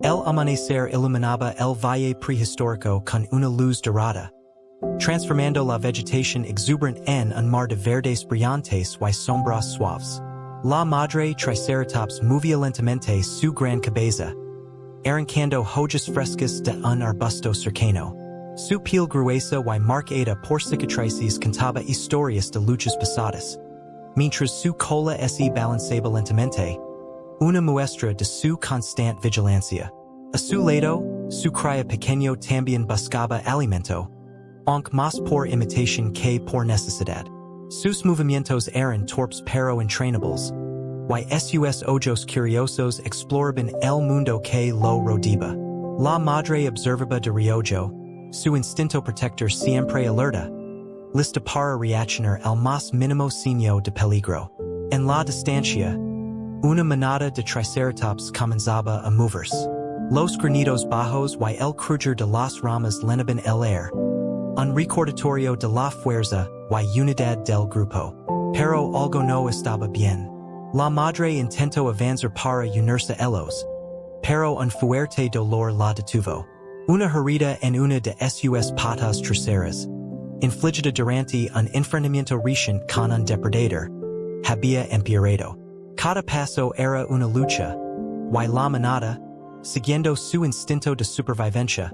El amanecer iluminaba el valle prehistórico con una luz dorada, transformando la vegetación exuberant en un mar de verdes brillantes y sombras suaves. La madre Triceratops movía lentamente su gran cabeza, arrancando hojas frescas de un arbusto cercano. Su piel gruesa y marcada por cicatrices contaba historias de luchas pasadas, mientras su cola se balanceaba lentamente, una muestra de su constante vigilancia. A su lado, su cría pequeño también buscaba alimento, aunque más por imitación que por necesidad. Sus movimientos eran torpes pero entrenables, y sus ojos curiosos exploraban el mundo que lo rodeaba. La madre observaba de reojo, su instinto protector siempre alerta, lista para reaccionar al más mínimo signo de peligro. En la distancia, una manada de Triceratops comenzaba a moverse. Los granidos bajos y el crujir de las ramas llenaban el aire, un recordatorio de la fuerza y unidad del grupo. Pero algo no estaba bien. La madre intentó avanzar para unirse a ellos, pero un fuerte dolor la detuvo. Una herida en una de sus patas traseras, infligida durante un enfrentamiento reciente con un depredador, había empeorado. Cada paso era una lucha, y la manada, siguiendo su instinto de supervivencia,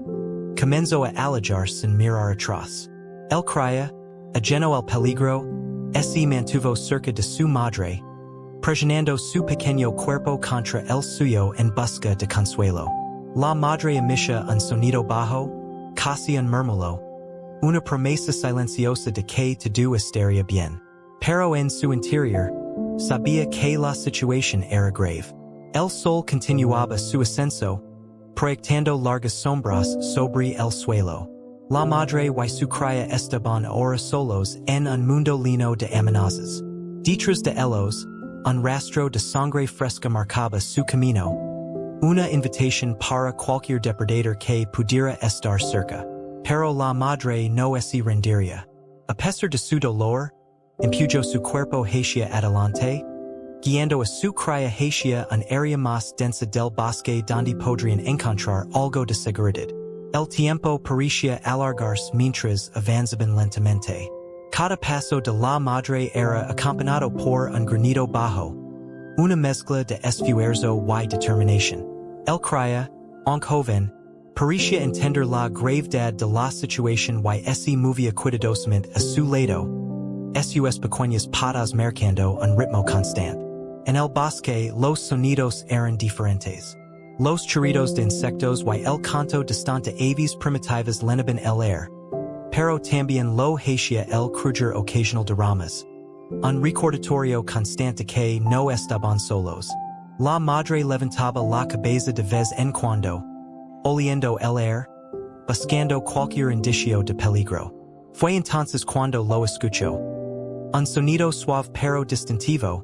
comenzó a alejar sin mirar atrás. El cría, ajeno al peligro, se mantuvo cerca de su madre, presionando su pequeño cuerpo contra el suyo en busca de consuelo. La madre emitía un sonido bajo, casi un murmullo, una promesa silenciosa de que todo estaría bien. Pero en su interior, sabía que la situación era grave. El sol continuaba su ascenso, proyectando largas sombras sobre el suelo. La madre y su cría estaban ahora solos en un mundo lleno de amenazas. Detrás de ellos, un rastro de sangre fresca marcaba su camino, una invitación para cualquier depredador que pudiera estar cerca. Pero la madre no se rendiría. A pesar de su dolor, empujó su cuerpo hacia adelante, guiando a su cría hacia un área más densa del bosque donde podrían encontrar algo de seguridad. El tiempo parecía alargarse mientras avanzaban lentamente. Cada paso de la madre era acompañado por un granido bajo, una mezcla de esfuerzo y determinación. El cría, aunque joven, parecía entender la gravedad de la situación y se movía cuidadosamente a su lado, sus pequeñas patas marcando un ritmo constante. En el bosque, los sonidos eran diferentes. Los chirridos de insectos y el canto distante aves primitivas llenaban el aire, pero también lo hacía el crujir ocasional de ramas, un recordatorio constante que no estaban solos. La madre levantaba la cabeza de vez en cuando, oliendo el aire, buscando cualquier indicio de peligro. Fue entonces cuando lo escuchó. Un sonido suave pero distintivo,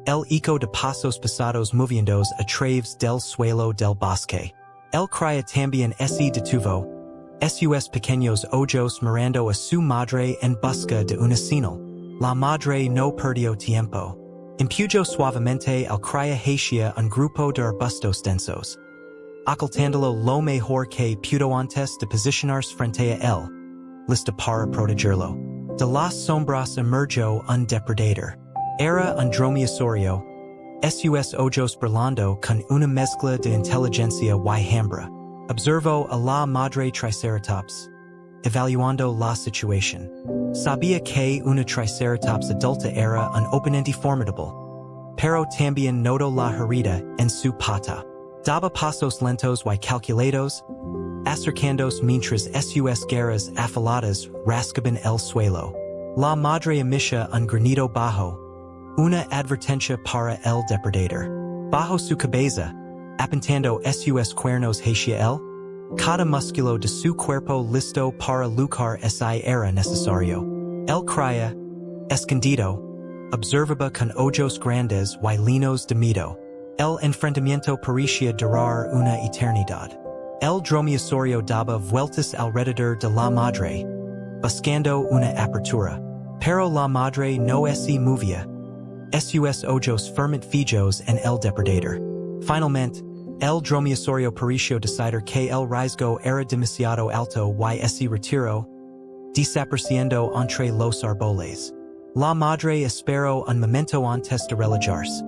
el eco de pasos pesados moviéndose a través del suelo del bosque. El cría también se detuvo, sus pequeños ojos mirando a su madre en busca de una señal. La madre no perdió tiempo. Empujó suavemente al cría hacia un grupo de arbustos densos, ocultándolo lo mejor que pudo antes de posicionarse frente a él, lista para protegerlo. De las sombras emergió un depredador. Era un dromaeosaurio, sus ojos brillando con una mezcla de inteligencia y hambre. Observó a la madre Triceratops, evaluando la situación. Sabía que una Triceratops adulta era un oponente formidable, pero también notó la herida en su pata. Daba pasos lentos y calculados, acercándose mientras sus garras afiladas rascaban el suelo. La madre emitía un granido bajo, una advertencia para el depredador. Bajo su cabeza, apuntando sus cuernos hacia él, cada músculo de su cuerpo listo para luchar si era necesario. El cría, escondido, observaba con ojos grandes y llenos de miedo. El enfrentamiento parecía durar una eternidad. El dromaeosaurio daba vueltas alrededor de la madre, buscando una apertura. Pero la madre no se movía, sus ojos firmemente fijos en el depredador. Finalmente, El Dromaeosaurio Pericio decider que el riesgo era demasiado alto y ese retiro, desapareciendo entre los árboles. La madre esperó un momento antes de relajarse.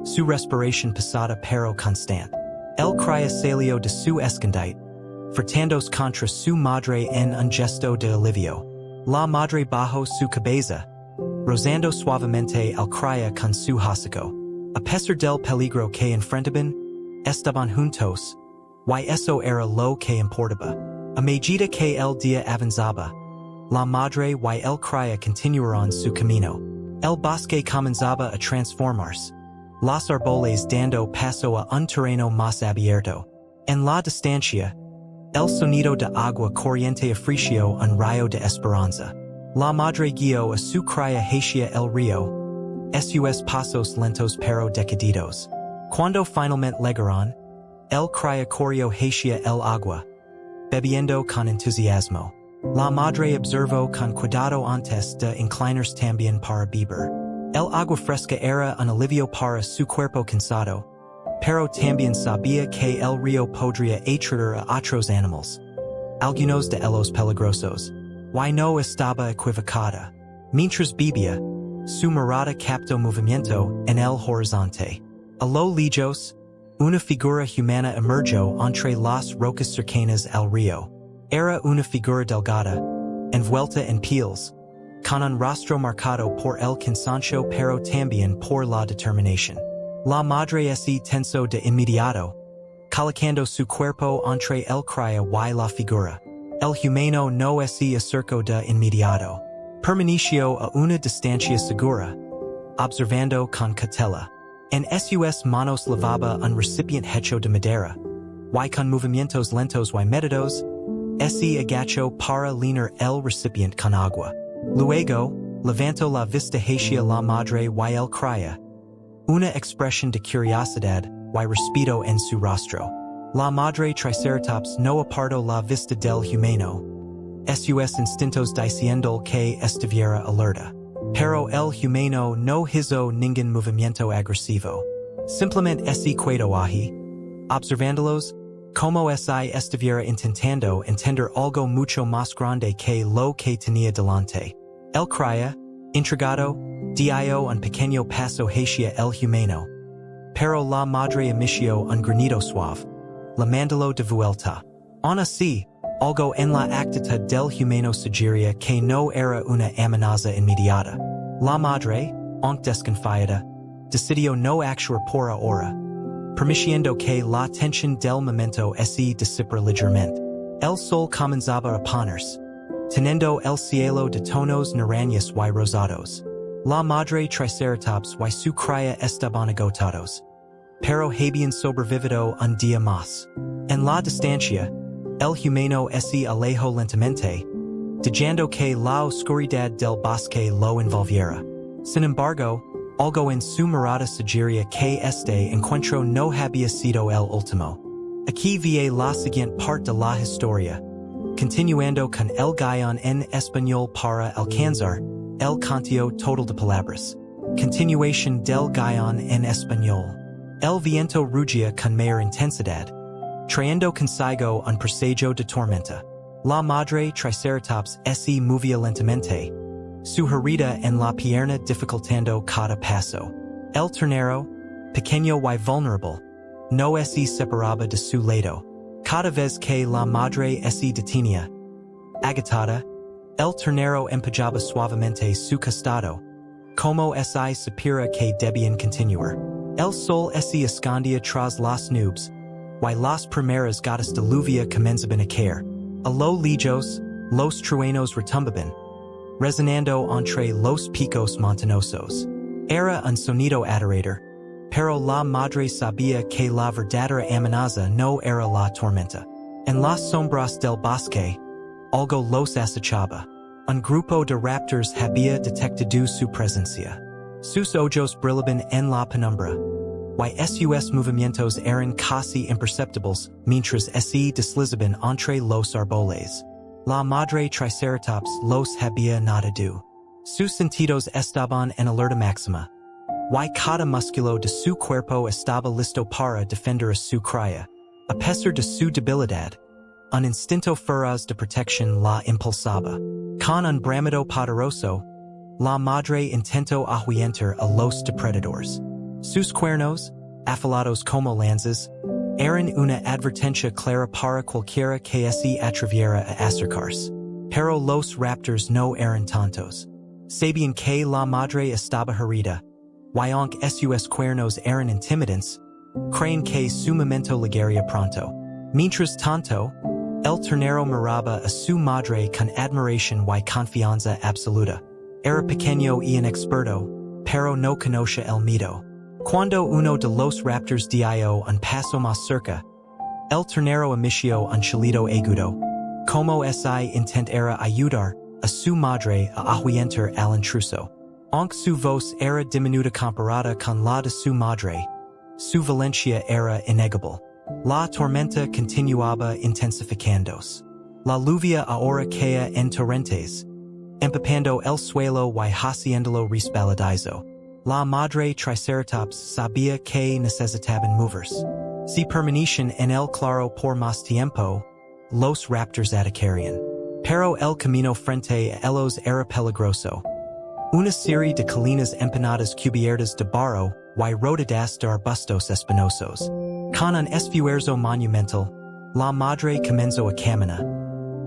Su respiración pesada pero constante. El cría salió de su escondite, frotándose contra su madre en un gesto de alivio. La madre bajó su cabeza, rozando suavemente al cría con su hocico. A pesar del peligro que enfrentaban, estaban juntos, y eso era lo que importaba. A medida que el día avanzaba, la madre y el cría continuaron su camino. El bosque comenzaba a transformarse, los árboles dando paso a un terreno más abierto. En la distancia, el sonido de agua corriente ofreció un rayo de esperanza. La madre guió a su cría hacia el río, sus pasos lentos pero decididos. Cuando finalmente llegaron, el cría corrió hacia el agua, bebiendo con entusiasmo. La madre observó con cuidado antes de inclinarse también para beber. El agua fresca era un alivio para su cuerpo cansado, pero también sabía que el río podría atraer a otros animales, algunos de ellos peligrosos, y no estaba equivocada. Mientras bebía, su mirada captó movimiento en el horizonte. A lo lejos, una figura humana emergió entre las rocas cercanas al río. Era una figura delgada, envuelta en pieles, con un rostro marcado por el cansancio pero también por la determinación. La madre se tensó de inmediato, colocando su cuerpo entre el cría y la figura. El humano no se acercó de inmediato. Permaneció a una distancia segura, observando con cautela. En sus manos lavaba un recipiente hecho de madera, y con movimientos lentos y medidos, se agachó para llenar el recipiente con agua. Luego, levantó la vista hacia la madre y el cría, una expresión de curiosidad y respeto en su rostro. La madre Triceratops no apartó la vista del humano, sus instintos diciendo que estuviera alerta. Pero el humano no hizo ningún movimiento agresivo. Simplemente se quedó allí, observándolos, como si estuviera intentando entender algo mucho más grande que lo que tenía delante. El cría, intrigado, dio un pequeño paso hacia el humano, pero la madre emitió un granido suave, llamándolo de vuelta. Aun así, algo en la actitud del humano sugería que no era una amenaza inmediata. La madre, aunque desconfiada, decidió no actuar por ahora, permitiendo que la tensión del momento se disipara ligeramente. El sol comenzaba a ponerse, teniendo el cielo de tonos naranjas y rosados. La madre Triceratops y su cría estaban agotados, pero habían sobrevivido un día más. En la distancia, el humano se alejó lentamente, dejando que la oscuridad del bosque lo envolviera. Sin embargo, algo en su mirada sugería que este encuentro no había sido el último. Aquí vi la siguiente parte de la historia, continuando con el guión en español para alcanzar el conteo total de palabras. Continuación del guión en español. El viento rugía con mayor intensidad, trayendo consigo un presagio de tormenta. La madre Triceratops se movía lentamente, su herida en la pierna dificultando cada paso. El ternero, pequeño y vulnerable, no se separaba de su lado. Cada vez que la madre se detenía, agitada, el ternero empujaba suavemente su costado, como si supiera que debían continuar. El sol se escondía tras las nubes, y las primeras gotas de lluvia comenzaban a caer. A lo lejos, los truenos retumbaban, resonando entre los picos montañosos. Era un sonido aterrador, pero la madre sabía que la verdadera amenaza no era la tormenta. En las sombras del bosque, algo los acechaba. Un grupo de raptors había detectado su presencia. Sus ojos brillaban en la penumbra, y sus movimientos eran casi imperceptibles mientras se deslizaban entre los árboles. La madre Triceratops los había notado. Sus sentidos estaban en alerta máxima, y cada músculo de su cuerpo estaba listo para defender a su cría. A pesar de su debilidad, un instinto feroz de protección la impulsaba. Con un bramido poderoso, la madre intentó ahuyentar a los depredadores. Sus cuernos, afilados como lanzas, eran una advertencia clara para cualquiera que se atreviera a acercarse. Pero los raptors no eran tantos. Sabían que la madre estaba herida, y aunque sus cuernos eran intimidantes, creen que su momento llegaría pronto. Mientras tanto, el ternero miraba a su madre con admiración y confianza absoluta. Era pequeño y inexperto, pero no conocía el miedo. Cuando uno de los raptors dio un paso más cerca, el ternero emitió un chillido agudo, como si intentara ayudar a su madre a ahuyentar al intruso. Aunque su voz era diminuta comparada con la de su madre, su violencia era innegable. La tormenta continuaba intensificándose. La lluvia ahora caía en torrentes, empapando el suelo y haciéndolo resbaladizo. La madre Triceratops sabía que necesitaban moverse. Si permanecían en el claro por más tiempo, los raptors atacarían. Pero el camino frente a ellos era peligroso. Una serie de colinas empinadas cubiertas de barro y rodeadas de arbustos espinosos. Con un esfuerzo monumental, la madre comenzó a caminar,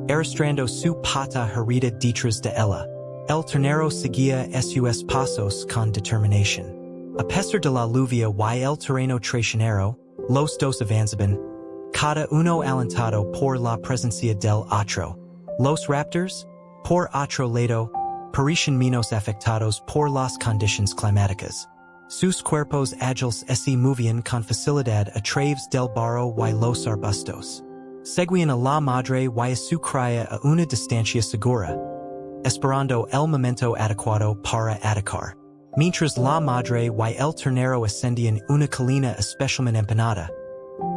arrastrando su pata herida detrás de ella. El ternero seguía sus pasos con determinación. A pesar de la lluvia y el terreno traicionero, los dos avanzaban, cada uno alentado por la presencia del otro. Los raptors, por otro lado, parecían menos afectados por las condiciones climáticas. Sus cuerpos ágiles se movían con facilidad a través del barro y los arbustos. Seguían a la madre y a su cría a una distancia segura, esperando el momento adecuado para atacar. Mientras la madre y el ternero ascendían una colina especialmente empinada,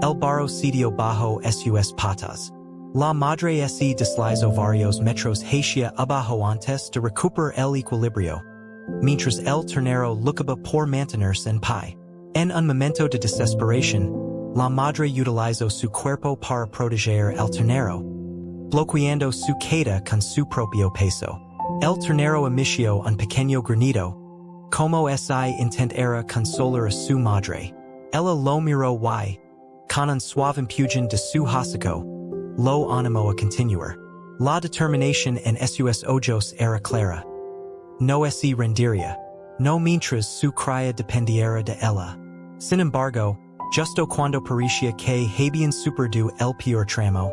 el barro cedió bajo sus patas. La madre se deslizó varios metros hacia abajo antes de recuperar el equilibrio, mientras el ternero luchaba por mantenerse en pie. En un momento de desesperación, la madre utilizó su cuerpo para proteger al ternero, bloqueando su caída con su propio peso. El ternero emitió un pequeño granido, como si intentara consolar a su madre. Ella lo miró y, con un suave empujón de su hocico, lo animó a continuar. La determinación en sus ojos era clara. No se rendiría, no mientras su cría dependiera de ella. Sin embargo, justo cuando parecía que habían superado el peor tramo,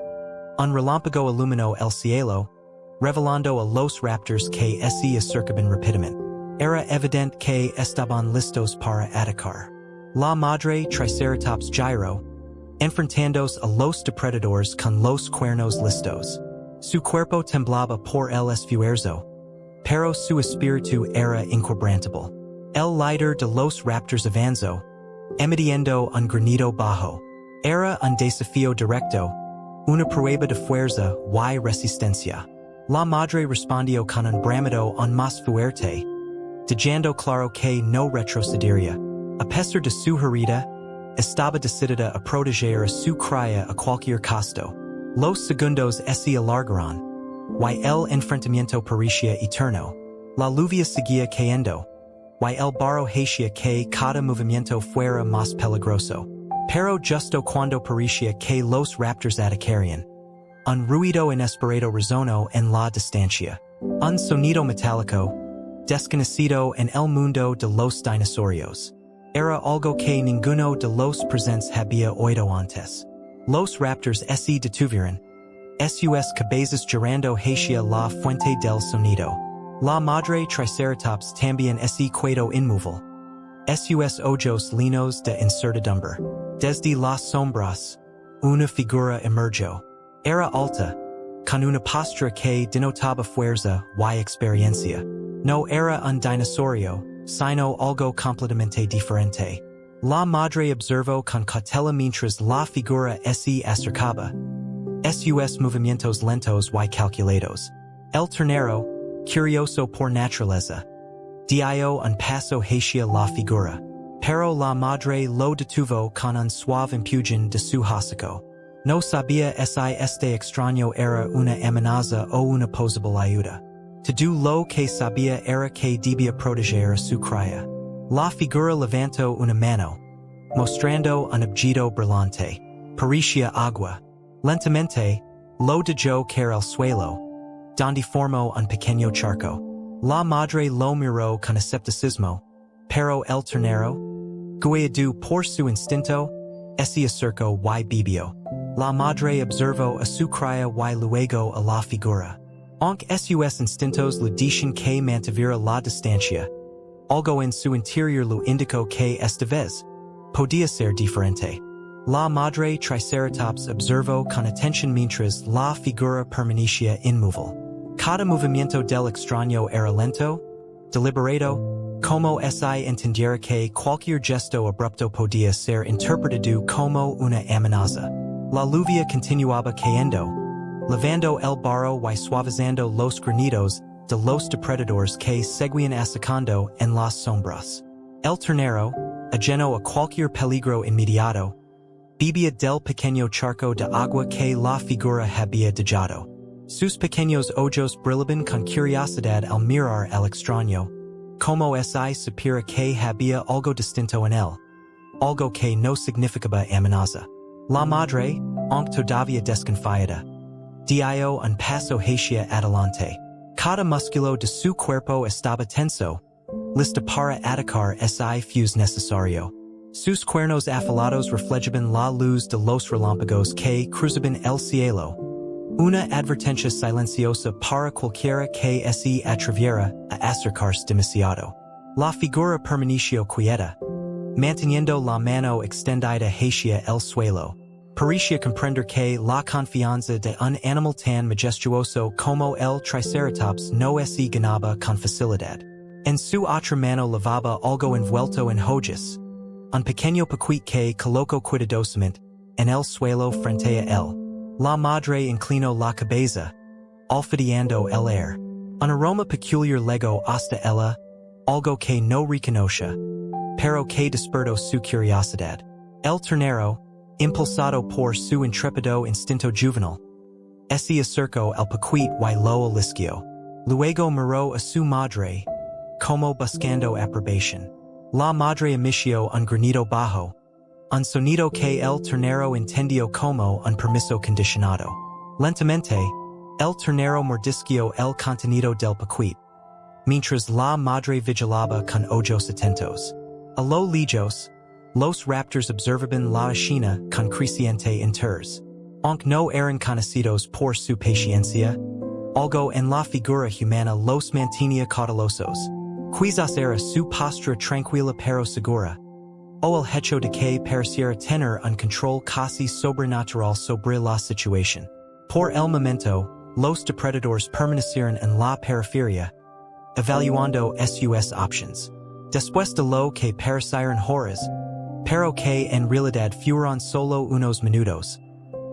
un relámpago iluminó el cielo, revelando a los raptors que se acercaban rápidamente. Era evidente que estaban listos para atacar. La madre Triceratops giró, enfrentándose a los depredadores con los cuernos listos. Su cuerpo temblaba por el esfuerzo, pero su espíritu era inquebrantable. El líder de los raptors avanzó, emitiendo un granido bajo. Era un desafío directo, una prueba de fuerza y resistencia. La madre respondió con un bramido aún más fuerte, dejando claro que no retrocedería. A pesar de su herida, estaba decidida a proteger a su cría a cualquier costo. Los segundos se alargaron, y el enfrentamiento parecía eterno. La lluvia seguía cayendo, y el barro hacía que cada movimiento fuera más peligroso. Pero justo cuando parecía que los raptors atacarían, un ruido inesperado resonó en la distancia. Un sonido metálico, desconocido en el mundo de los dinosaurios. Era algo que ninguno de los presentes había oído antes. Los raptors se detuvieron, sus cabezas girando hacia la fuente del sonido. La madre Triceratops también se quedó inmóvil, sus ojos llenos de incertidumbre. Desde las sombras, una figura emergió. Era alta, con una postura que denotaba fuerza y experiencia. No era un dinosaurio, sino algo completamente diferente. La madre observó con cautela mientras la figura se acercaba, sus movimientos lentos y calculados. El ternero, curioso por naturaleza, dio un paso hacia la figura. Pero la madre lo detuvo con un suave empujón de su hocico. No sabía si este extraño era una amenaza o una posible ayuda. Todo lo que sabía era que debía proteger a su cría. La figura levantó una mano, mostrando un objeto brillante. Parecía agua. Lentamente, lo dejó caer al suelo, donde formó un pequeño charco. La madre lo miró con escepticismo, pero el ternero, guiado por su instinto, se acercó y bebió. La madre observó a su cría y luego a la figura. Aunque sus instintos le dicen que mantuviera la distancia, algo en su interior le indicó que esta vez podía ser diferente. La madre Triceratops observó con atención mientras la figura permanecía inmóvil. Cada movimiento del extraño era lento, deliberado, como si entendiera que cualquier gesto abrupto podía ser interpretado como una amenaza. La lluvia continuaba cayendo, lavando el barro y suavizando los granitos de los depredadores que seguían atacando en las sombras. El ternero, ajeno a cualquier peligro inmediato, bebía del pequeño charco de agua que la figura había dejado. Sus pequeños ojos brillaban con curiosidad al mirar al extraño, como si supiera que había algo distinto en él, algo que no significaba amenaza. La madre, aunque todavía desconfiada, dio un paso hacia adelante. Cada músculo de su cuerpo estaba tenso, lista para atacar si fuese necesario. Sus cuernos afilados reflejaban la luz de los relámpagos que cruzaban el cielo, una advertencia silenciosa para cualquiera que se atreviera a acercarse demasiado. La figura permaneció quieta, manteniendo la mano extendida hacia el suelo. Parecía comprender que la confianza de un animal tan majestuoso como el Triceratops no se ganaba con facilidad. En su otra mano llevaba algo envuelto en hojas, un pequeño paquete que colocó cuidadosamente en el suelo frente a él. La madre inclinó la cabeza, olfateando el aire. Un aroma peculiar llegó hasta ella, algo que no reconoce, pero que despertó su curiosidad. El ternero, impulsado por su intrépido instinto juvenil, se acercó al paquete y lo olisqueó. Luego miró a su madre, como buscando aprobación. La madre emitió un granido bajo, un sonido que el ternero entendió como un permiso condicionado. Lentamente, el ternero mordisqueó el contenido del paquete, mientras la madre vigilaba con ojos atentos. A lo lejos, los raptors observaban la escena con creciente interés. Aunque no eran conocidos por su paciencia, algo en la figura humana los mantenía cautelosos. Quizás era su postura tranquila pero segura, o el hecho de que pareciera tener un control casi sobrenatural sobre la situación. Por el momento, los depredadores permanecieron en la periferia, evaluando sus options. Después de lo que parecieron horas, pero que en realidad fueron solo unos minutos,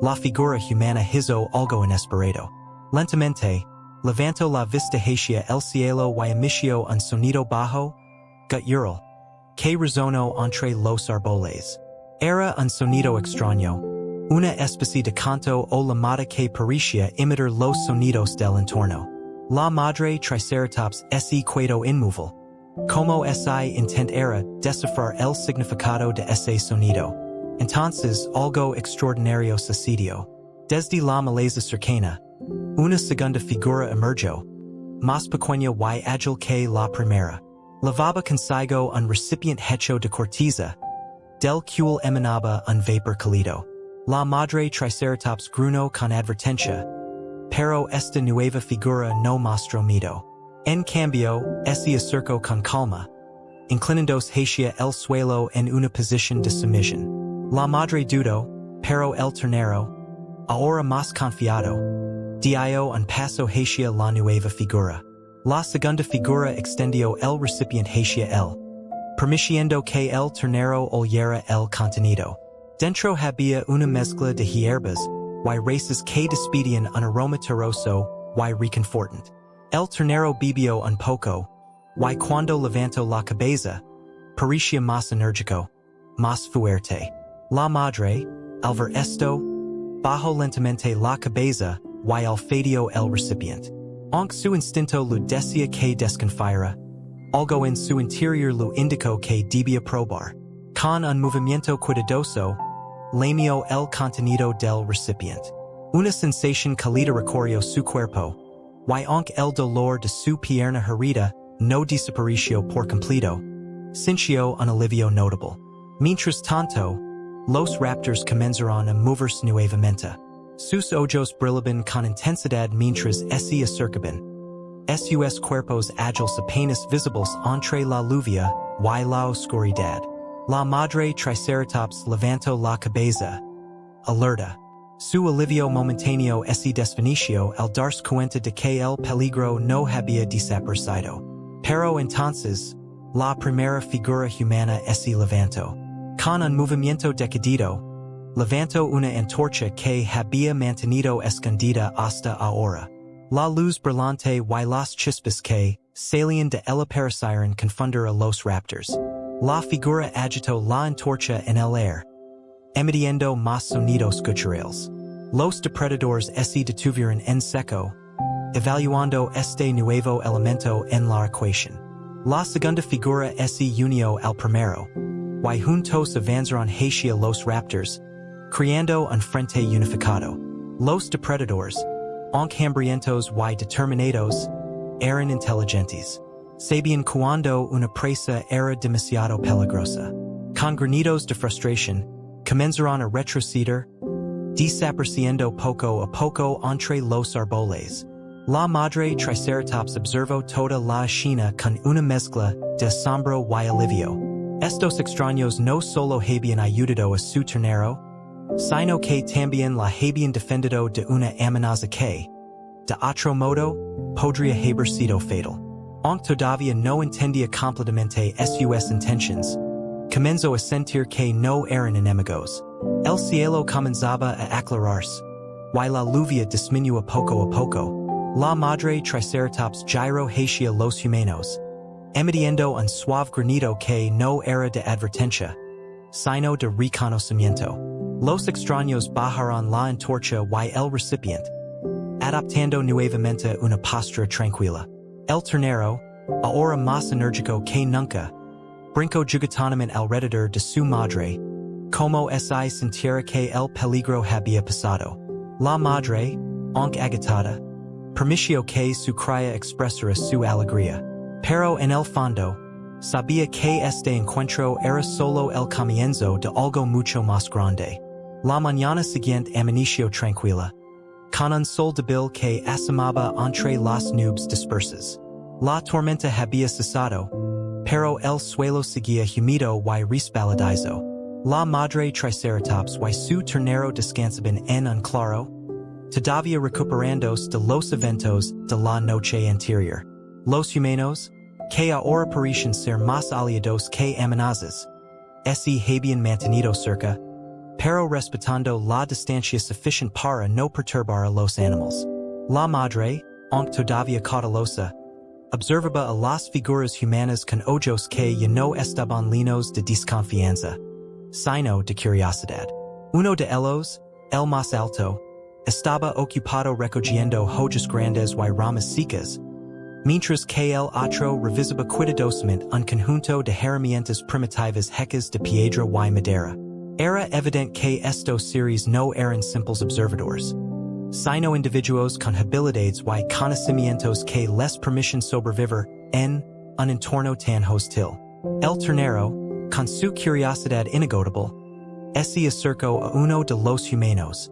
la figura humana hizo algo inesperado. Lentamente, levantó la vista hacia el cielo y emitió un sonido bajo, gutural, que resonó entre los árboles. Era un sonido extraño, una especie de canto o llamada que parecía imitar los sonidos del entorno. La madre Triceratops se quedó inmóvil, como si intentara descifrar el significado de ese sonido. Entonces algo extraordinario sucedió. Desde la maleza cercana, una segunda figura emergió, más pequeña y ágil que la primera. Llevaba consigo un recipiente hecho de corteza, del cual emanaba un vapor cálido. La madre Triceratops gruñó con advertencia, pero esta nueva figura no mostró miedo. En cambio, se acercó con calma, inclinándose hacia el suelo en una posición de sumisión. La madre dudó, pero el ternero, ahora más confiado, dio un paso hacia la nueva figura. La segunda figura extendió el recipiente hacia él, permitiendo que el ternero oliera el contenido. Dentro había una mezcla de hierbas y raíces que despedían un aroma terroso y reconfortante. El ternero bebió un poco, y cuando levantó la cabeza, Pericia más enérgico, más fuerte. La madre, al ver esto, bajo lentamente la cabeza, y al fadio el recipiente. Aunque su instinto lo decía que desconfiara, algo en su interior lo indicó que debía probar. Con un movimiento cuidadoso, lamió el contenido del recipiente. Una sensación cálida recorrió su cuerpo, y aunque el dolor de su pierna herida no desapareció por completo, sintió un alivio notable. Mientras tanto, los raptors comenzaron a moverse nuevamente. Sus ojos brillaban con intensidad mientras se acercaban. Sus cuerpos ágiles apenas visibles entre la lluvia y la oscuridad. La madre Triceratops levantó la cabeza, alerta. Su alivio momentáneo se desvaneció al darse cuenta de que el peligro no había desaparecido. Pero entonces, la primera figura humana se levantó. Con un movimiento decidido, levantó una antorcha que había mantenido escondida hasta ahora. La luz brillante y las chispas que salían de ella parecieron confundir a los raptors. La figura agitó la antorcha en el aire, emitiendo más sonidos guturales. Los depredadores se detuvieron en seco, evaluando este nuevo elemento en la ecuación. La segunda figura se unió al primero, y juntos avanzaron hacia los raptors, creando un frente unificado. Los depredadores, aunque hambrientos y determinados, eran inteligentes. Sabían cuando una presa era demasiado peligrosa. Con granidos de frustración, comenzaron a retroceder, desapareciendo poco a poco entre los árboles. La madre Triceratops observó toda la escena con una mezcla de asombro y alivio. Estos extraños no solo habían ayudado a su ternero, sino que también la habían defendido de una amenaza que, de otro modo, podría haber sido fatal. Aunque todavía no entendía completamente sus intenciones, comenzó a sentir que no eran enemigos. El cielo comenzaba a aclararse, y la lluvia disminuía poco a poco. La madre Triceratops giró hacia los humanos, emitiendo un suave granido que no era de advertencia, sino de reconocimiento. Los extraños bajaron la antorcha y el recipiente, adoptando nuevamente una postura tranquila. El ternero, ahora más enérgico que nunca, brincó juguetonamente alrededor de su madre, como si sintiera que el peligro había pasado. La madre, aunque agitada, permitió que su cría expresara su alegría. Pero en el fondo, sabía que este encuentro era solo el comienzo de algo mucho más grande. La mañana siguiente amaneció tranquila, con un sol débil que asomaba entre las nubes dispersas. La tormenta había cesado, pero el suelo seguía húmedo y resbaladizo. La madre Triceratops y su ternero descansaban en un claro, todavía recuperándose de los eventos de la noche anterior. Los humanos, que ahora parecían ser más aliados que amenazas, se habían mantenido cerca, pero respetando la distancia suficiente para no perturbar a los animales. La madre, aunque todavía cautelosa, observaba a las figuras humanas con ojos que ya no estaban llenos de desconfianza, sino de curiosidad. Uno de ellos, el más alto, estaba ocupado recogiendo hojas grandes y ramas secas, mientras que el otro revisaba cuidadosamente un conjunto de herramientas primitivas hechas de piedra y madera. Era evidente que estos seres no eran simples observadores, sino individuos con habilidades y conocimientos que les permiten sobrevivir en un entorno tan hostil. El ternero, con su curiosidad inagotable, se acercó a uno de los humanos,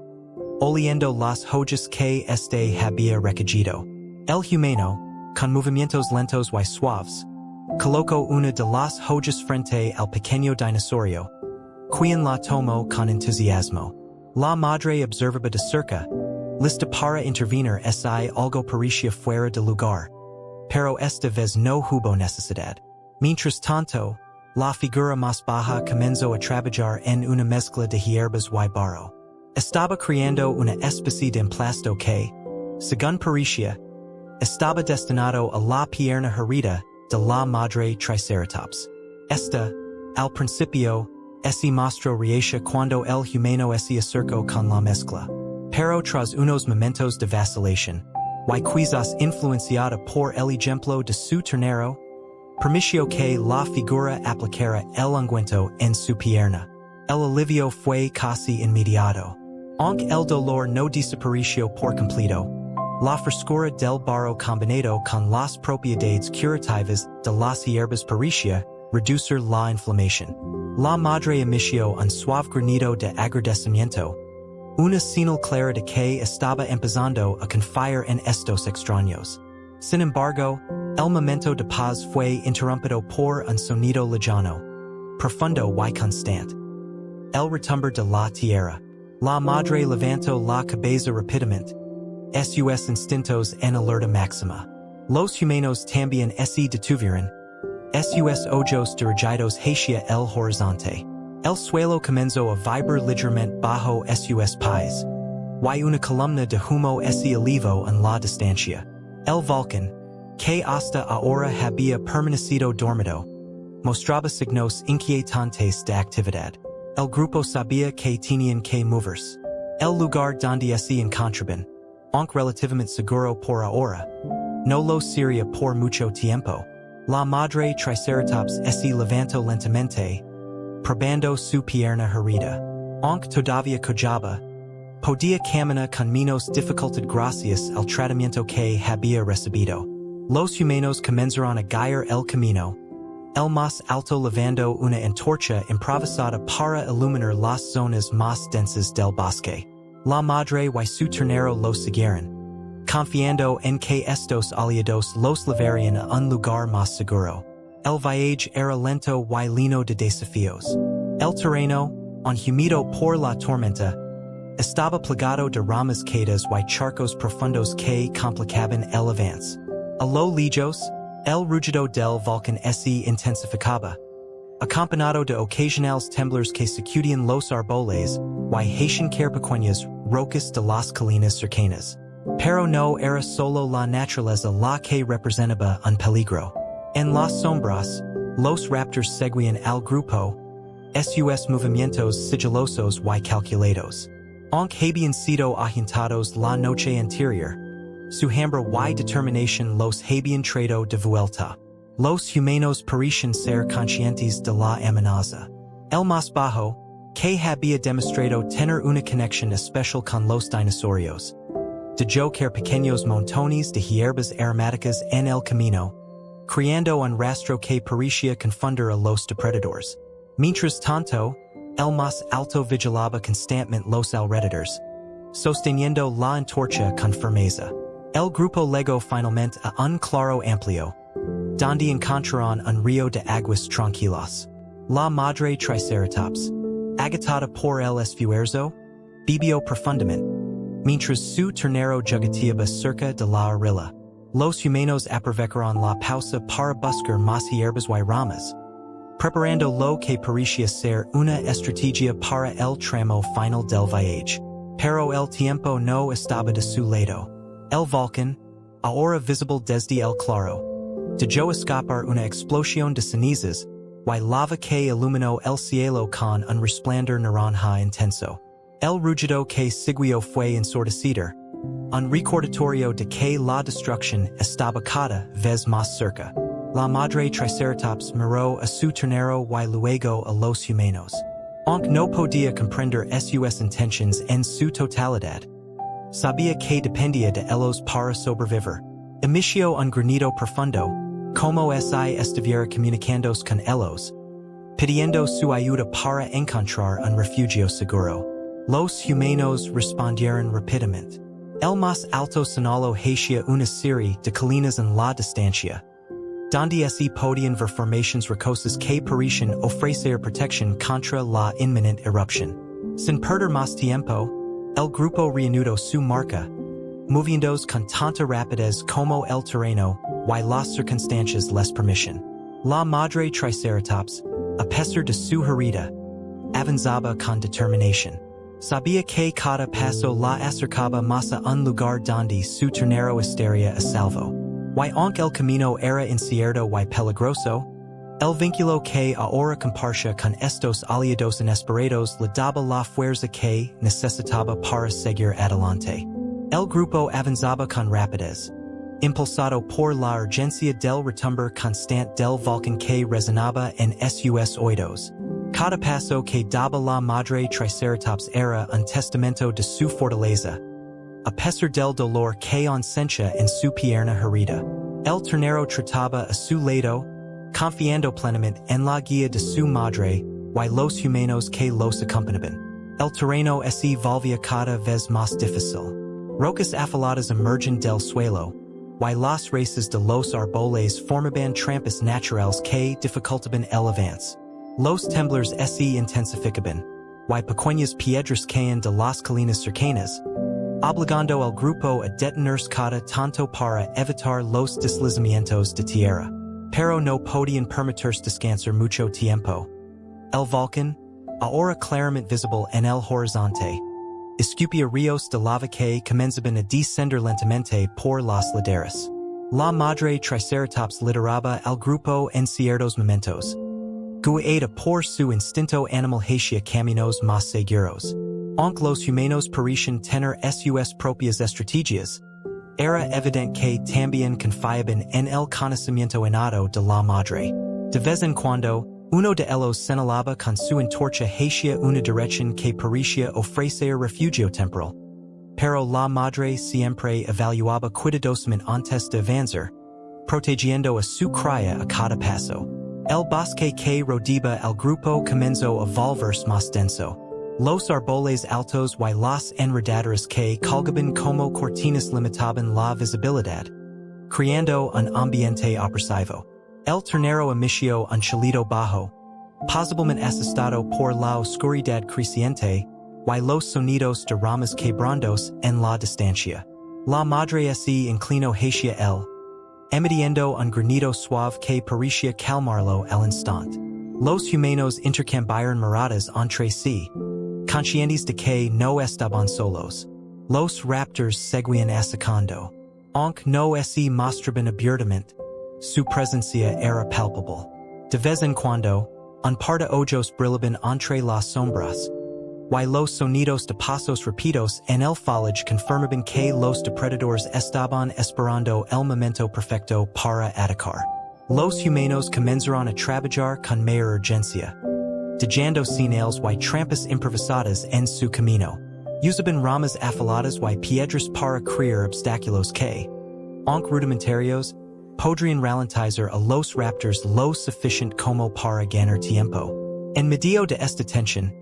oliendo las hojas que este había recogido. El humano, con movimientos lentos y suaves, colocó una de las hojas frente al pequeño dinosaurio, quien la tomó con entusiasmo. La madre observaba de cerca, lista para intervenir si algo parecía fuera de lugar, pero esta vez no hubo necesidad. Mientras tanto, la figura más baja comenzó a trabajar en una mezcla de hierbas y barro. Estaba creando una especie de emplasto que, según parecía, estaba destinado a la pierna herida de la madre Triceratops. Esta, Al principio, ese mostro riesce cuando el humano se acercó con la mezcla. Pero tras unos momentos de vacilación, y quizás influenciada por el ejemplo de su ternero, permitió que la figura aplicara el ungüento en su pierna. El alivio fue casi inmediato. Aunque el dolor no desapareció por completo, la frescura del barro combinado con las propiedades curativas de las hierbas parecía reducir la inflamación. La madre emitió un suave granido de agradecimiento, una señal clara de que estaba empezando a confiar en estos extraños. Sin embargo, el momento de paz fue interrumpido por un sonido lejano, profundo y constante. El retumbar de la tierra. La madre levantó la cabeza rápidamente. Sus instintos en alerta máxima. Los humanos también se detuvieron. Sus ojos dirigidos hacia el horizonte. El suelo comenzó a vibrar ligeramente bajo sus pies. Y una columna de humo se elevó en la distancia. El volcán, que hasta ahora había permanecido dormido, mostraba signos inquietantes de actividad. El grupo sabía que tenían que moverse. El lugar donde se encontraban, aunque relativamente seguro por ahora, no lo sería por mucho tiempo. La madre Triceratops se levantó lentamente, probando su pierna herida. Aunque todavía cojaba, podía caminar con menos dificultad gracias al tratamiento que había recibido. Los humanos comenzaron a guiar el camino, el más alto levando una antorcha improvisada para iluminar las zonas más densas del bosque. La madre y su ternero los siguieron, confiando en que estos aliados los llevarían a un lugar más seguro. El viaje era lento y lleno de desafíos. El terreno, enhumido por la tormenta, estaba plagado de ramas caídas y charcos profundos que complicaban el avance. A lo lejos, el rugido del volcán se intensificaba, acompañado de ocasionales temblores que sacudían los árboles y hacían caer pequeñas rocas de las colinas cercanas. Pero no era solo la naturaleza la que representaba un peligro. En las sombras, los raptors seguían al grupo, sus movimientos sigilosos y calculados. Aunque habían sido agitados la noche anterior, su hambre y determinación los habían traído de vuelta. Los humanos parecían ser conscientes de la amenaza. El más bajo, que había demostrado tener una conexión especial con los dinosaurios, dejó caer pequeños montones de hierbas aromáticas en el camino, creando un rastro que parecía confundir a los depredadores. Mientras tanto, el más alto vigilaba constantemente los alrededores, sosteniendo la antorcha con firmeza. El grupo llegó finalmente a un claro amplio, donde encontraron un río de aguas tranquilas. La madre Triceratops, agitada por el esfuerzo, bebió profundamente, mientras su ternero jugueteaba cerca de la orilla. Los humanos aprovecharon la pausa para buscar más hierbas y ramas, preparando lo que parecía ser una estrategia para el tramo final del viaje. Pero el tiempo no estaba de su lado. El volcán, ahora visible desde el claro, dejó escapar una explosión de cenizas y lava que iluminó el cielo con un resplandor naranja intenso. El rugido que siguió fue ensordecido, un recordatorio de que la destrucción estaba cada vez más cerca. La madre Triceratops miró a su ternero y luego a los humanos. Aunque no podía comprender sus intenciones en su totalidad, sabía que dependía de ellos para sobrevivir. Emitió un granido profundo, como si estuviera comunicándose con ellos, pidiendo su ayuda para encontrar un refugio seguro. Los humanos respondieron rápidamente. El más alto señaló hacia una serie de colinas en la distancia, donde se podían ver formaciones rocosas que parecían ofrecer protección contra la inminente erupción. Sin perder más tiempo, el grupo reanudó su marcha, moviéndose con tanta rapidez como el terreno y las circunstancias les permitían. La madre Triceratops, a pesar de su herida, avanzaba con determinación. Sabía que cada paso la acercaba más a un lugar donde su ternero estaría a salvo. Y aunque el camino era incierto y peligroso, El vínculo que ahora compartia con estos aliados inesperados le daba la fuerza que necesitaba para seguir adelante. El grupo avanzaba con rapidez, impulsado por la urgencia del retumbar constante del volcán que resonaba en sus oídos. Cada paso que daba la madre Triceratops era un testamento de su fortaleza, a pesar del dolor que sentia en su pierna herida. El ternero trataba a su lado, confiando plenamente en la guía de su madre y los humanos que los acompañaban. El terreno se volvía cada vez más difícil. Rocas afiladas emergen del suelo, y las raíces de los árboles formaban trampas naturales que dificultaban el avance. Los temblores se intensificaban, y pequeñas piedras caían de las colinas cercanas, obligando al grupo a detenerse cada tanto para evitar los deslizamientos de tierra. Pero no podían permitirse descansar mucho tiempo. El volcán, ahora claramente visible en el horizonte, escupía ríos de lava que comenzaban a descender lentamente por las laderas. La madre Triceratops lideraba al grupo en ciertos momentos, guiada por su instinto animal hacia caminos más seguros. Aunque los humanos parecían tener sus propias estrategias, era evidente que también confiaban en el conocimiento innato de la madre. De vez en cuando, uno de ellos señalaba con su antorcha hacia una dirección que parecía ofrecer refugio temporal. Pero la madre siempre evaluaba cuidadosamente antes de avanzar, protegiendo a su cría a cada paso. El bosque que rodeaba al grupo comenzó a volverse más denso. Los árboles altos y las enredaderas que colgaban como cortinas limitaban la visibilidad, creando un ambiente opresivo. El ternero emitió un chillido bajo, posiblemente asustado por la oscuridad creciente, y los sonidos de ramas quebrandos en la distancia. La madre se inclinó hacia él, emitiendo un granido suave que parecía calmarlo al instante. Los humanos intercambiaron miradas entre sí, conscientes de que no estaban solos. Los raptors seguían atacando. Aunque no se mostraban abiertamente, su presencia era palpable. De vez en cuando, un par de ojos brillaban entre las sombras, y los sonidos de pasos rápidos en el foliage confirmaban que los depredadores estaban esperando el momento perfecto para atacar. Los humanos comenzaron a trabajar con mayor urgencia, dejando señales y trampas improvisadas en su camino. Usaban ramas afiladas y piedras para crear obstáculos que, aunque rudimentarios, podrían ralentizar a los raptors lo suficiente como para ganar tiempo. En medio de esta tensión,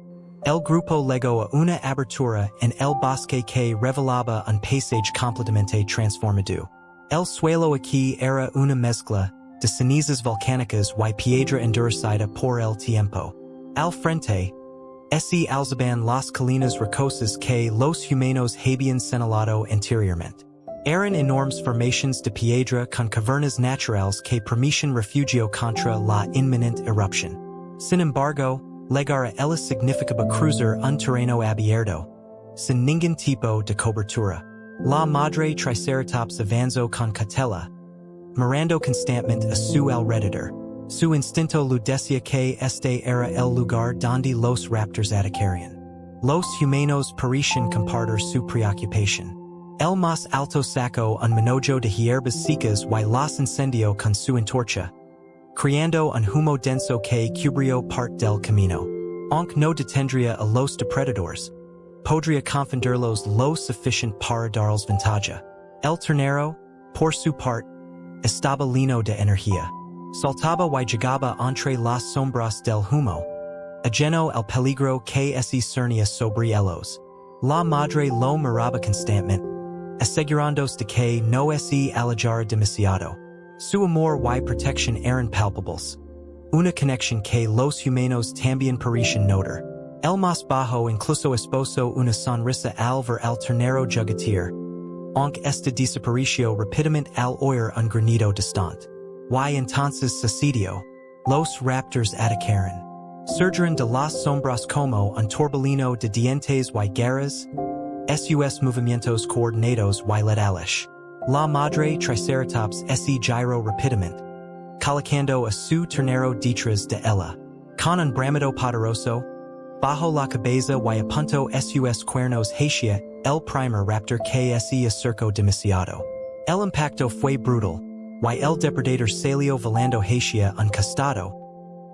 el grupo llegó a una abertura en el bosque que revelaba un paisaje completamente transformado. El suelo aquí era una mezcla de cenizas volcánicas y piedra endurecida por el tiempo. Al frente, se alzaban las colinas rocosas que los humanos habían señalado anteriormente. Eran enormes formaciones de piedra con cavernas naturales que permitían refugio contra la inminente erupción. Sin embargo, llegar a ellas significaba cruzar un terreno abierto, sin ningún tipo de cobertura. La madre Triceratops avanzó con cautela, mirando constantemente a su alrededor. Su instinto le decía que este era el lugar donde los raptors atacarían. Los humanos parecían compartir su preocupación. El más alto sacó un manojo de hierbas secas y las incendió con su antorcha, creando un humo denso que cubrió parte del camino. Aunque no detendría a los depredadores, podría confundirlos lo suficiente para darles ventaja. El ternero, por su parte, estaba lleno de energía. Saltaba y llegaba entre las sombras del humo, ajeno al peligro que se cernía sobre ellos. La madre lo miraba constantemente, asegurándose de que no se alejara demasiado. Su amor y protección eran palpables, una conexión que los humanos también parecían notar. El más bajo incluso esposó una sonrisa al ver al ternero juguetear, aunque este desapareció rápidamente al oír un granido distante. Y entonces sucedió. Los raptors atacaron. Surgieron de las sombras como un torbellino de dientes y garras, sus movimientos coordinados y letales. La madre Triceratops se giró rápidamente, colocando a su ternero detrás de ella. Con un bramido poderoso, bajo la cabeza y a punto sus cuernos hacia el primer raptor que se acercó demasiado. El impacto fue brutal, y el depredador salió volando hacia un costado,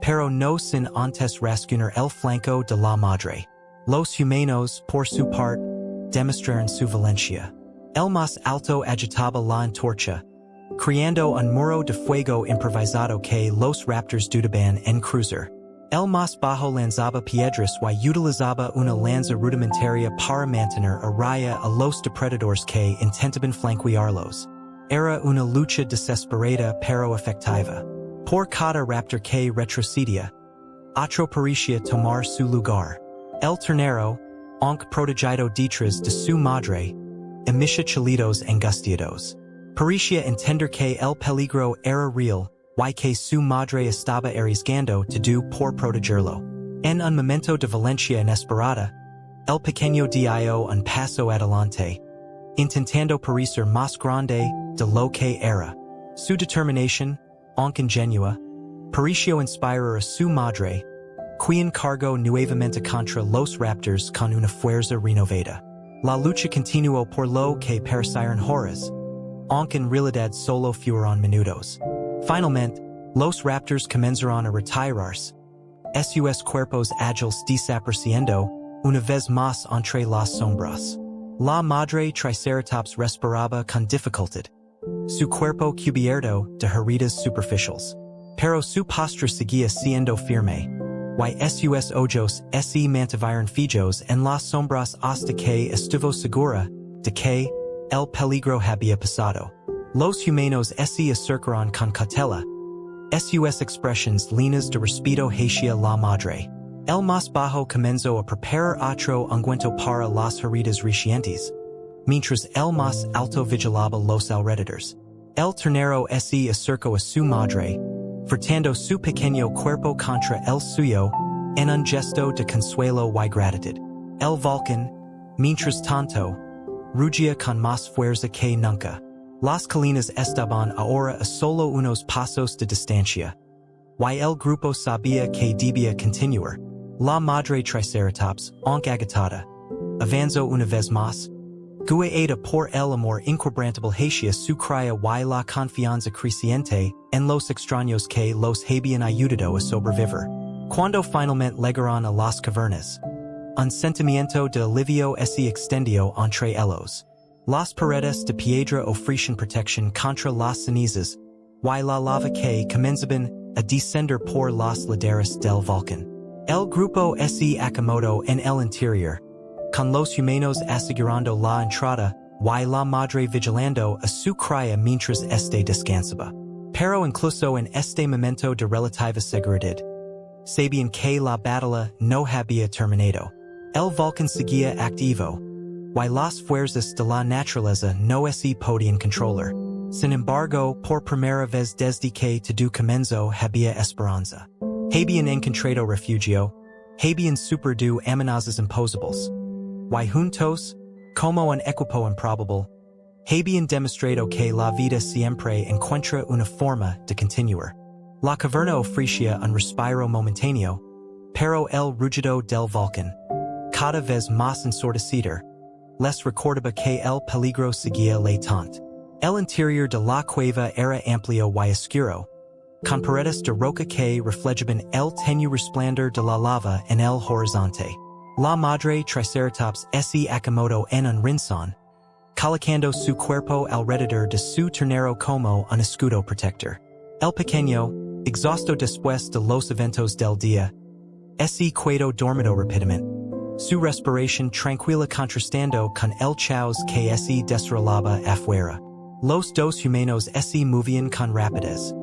pero no sin antes rasguñar el flanco de la madre. Los humanos, por su parte, demostraron su valencia. El más alto agitaba la antorcha, creando un muro de fuego improvisado que los raptors dudaban en cruzar. El más bajo lanzaba piedras y utilizaba una lanza rudimentaria para mantener a raya a los depredadores que intentaban flanquearlos. Era una lucha desesperada pero efectiva. Por cada raptor que retrocedía, otro parecía tomar su lugar. El ternero, aunque protegido detrás de su madre, emitía chillidos angustiados. Parecía entender que el peligro era real, y que su madre estaba arriesgando todo por protegerlo. En un momento de valencia inesperada, el pequeño dio un paso adelante, intentando parecer más grande de lo que era. Su determinación, aunque ingenua, pareció inspirar a su madre, quien cargó nuevamente contra los raptors con una fuerza renovada. La lucha continuó por lo que parecieron horas, aunque en realidad solo fueron minutos. Finalmente, los raptors comenzaron a retirarse, sus cuerpos ágiles desapareciendo una vez más entre las sombras. La madre Triceratops respiraba con dificultad, su cuerpo cubierto de heridas superficiales. Pero su postura seguía siendo firme, y sus ojos se mantuvieron fijos en las sombras hasta que estuvo segura de que el peligro había pasado. Los humanos se acercaron con cautela, sus expresiones llenas de respeto hacia la madre. El más bajo comenzó a preparar otro ungüento para las heridas recientes, mientras el más alto vigilaba los alrededores. El ternero se acercó a su madre, frotando su pequeño cuerpo contra el suyo, en un gesto de consuelo y gratitud. El volcán, mientras tanto, rugía con más fuerza que nunca. Las colinas estaban ahora a solo unos pasos de distancia, y el grupo sabía que debía continuar. La madre Triceratops, aunque agitada, avanzó una vez más, guiada por el amor inquebrantable hacia su cría y la confianza creciente en los extraños que los habían ayudado a sobrevivir. Cuando finalmente llegaron a las cavernas, un sentimiento de alivio se extendió entre ellos. Las paredes de piedra ofrecían protección contra las cenizas, y la lava que comenzaban a descender por las laderas del volcán. El grupo se acomodó en el interior, con los humanos asegurando la entrada y la madre vigilando a su cría mientras este descansaba. Pero incluso en este momento de relativa seguridad, sabían que la batalla no había terminado. El volcán seguía activo, y las fuerzas de la naturaleza no se podían controlar. Sin embargo, por primera vez desde que todo comenzó había esperanza. Habían encontrado refugio, habían superado amenazas imposibles, y juntos, como un equipo improbable, habían demostrado que la vida siempre encuentra una forma de continuar. La caverna ofrecía un respiro momentáneo, pero el rugido del volcán, cada vez más ensordecido, les recordaba que el peligro seguía latente. El interior de la cueva era amplio y oscuro, con paredes de roca que reflejaban el tenue resplandor de la lava en el horizonte. La madre Triceratops se acomodó en un rincón, colocando su cuerpo alrededor de su ternero como un escudo protector. El pequeño, exhausto después de los eventos del día, se quedó dormido rápidamente, su respiración tranquila contrastando con el caos que se desarrollaba afuera. Los dos humanos se movían con rapidez,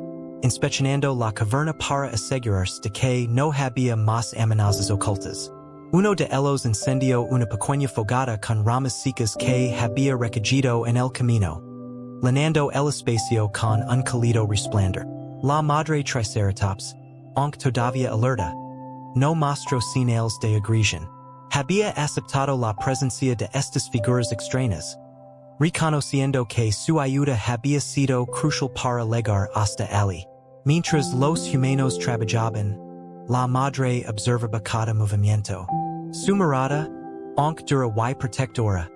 inspeccionando la caverna para asegurarse de que no había más amenazas ocultas. Uno de ellos encendió una pequeña fogata con ramas secas que había recogido en el camino, llenando el espacio con un cálido resplandor. La madre Triceratops, aunque todavía alerta, no mostró señales de agresión. Había aceptado la presencia de estas figuras extrañas, reconociendo que su ayuda había sido crucial para llegar hasta allí. Mientras los humanos trabajaban, la madre observaba cada movimiento. Su mirada, aunque dura y protectora,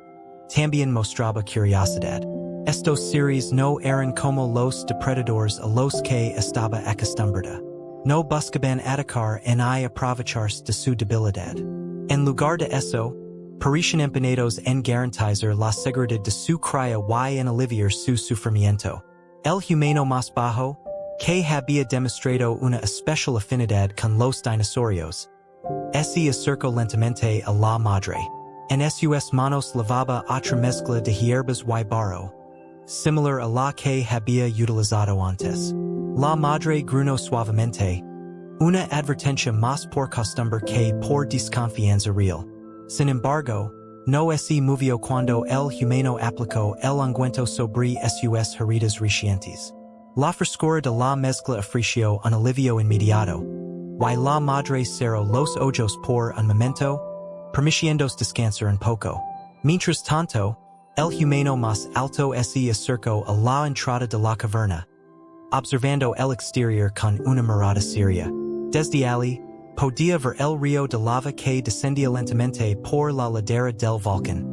también mostraba curiosidad. Estos seres no eran como los depredadores a los que estaba acostumbrada. No buscaban atacar ni aprovecharse de su debilidad. En lugar de eso, parecían empeñados en garantizar la seguridad de su cría y en aliviar su sufrimiento. El humano más bajo, que había demostrado una especial afinidad con los dinosaurios, se acercó lentamente a la madre. En sus manos lavaba otra mezcla de hierbas y barro, similar a la que había utilizado antes. La madre gruñó suavemente, una advertencia más por costumbre que por desconfianza real. Sin embargo, no se movió cuando el humano aplicó el ungüento sobre sus heridas recientes. La frescura de la mezcla ofreció un alivio inmediato, y la madre cerró los ojos por un momento, permitiéndose descansar un poco. Mientras tanto, el humano más alto se acercó a la entrada de la caverna, observando el exterior con una mirada seria. Desde allí, podía ver el río de lava que descendía lentamente por la ladera del volcán,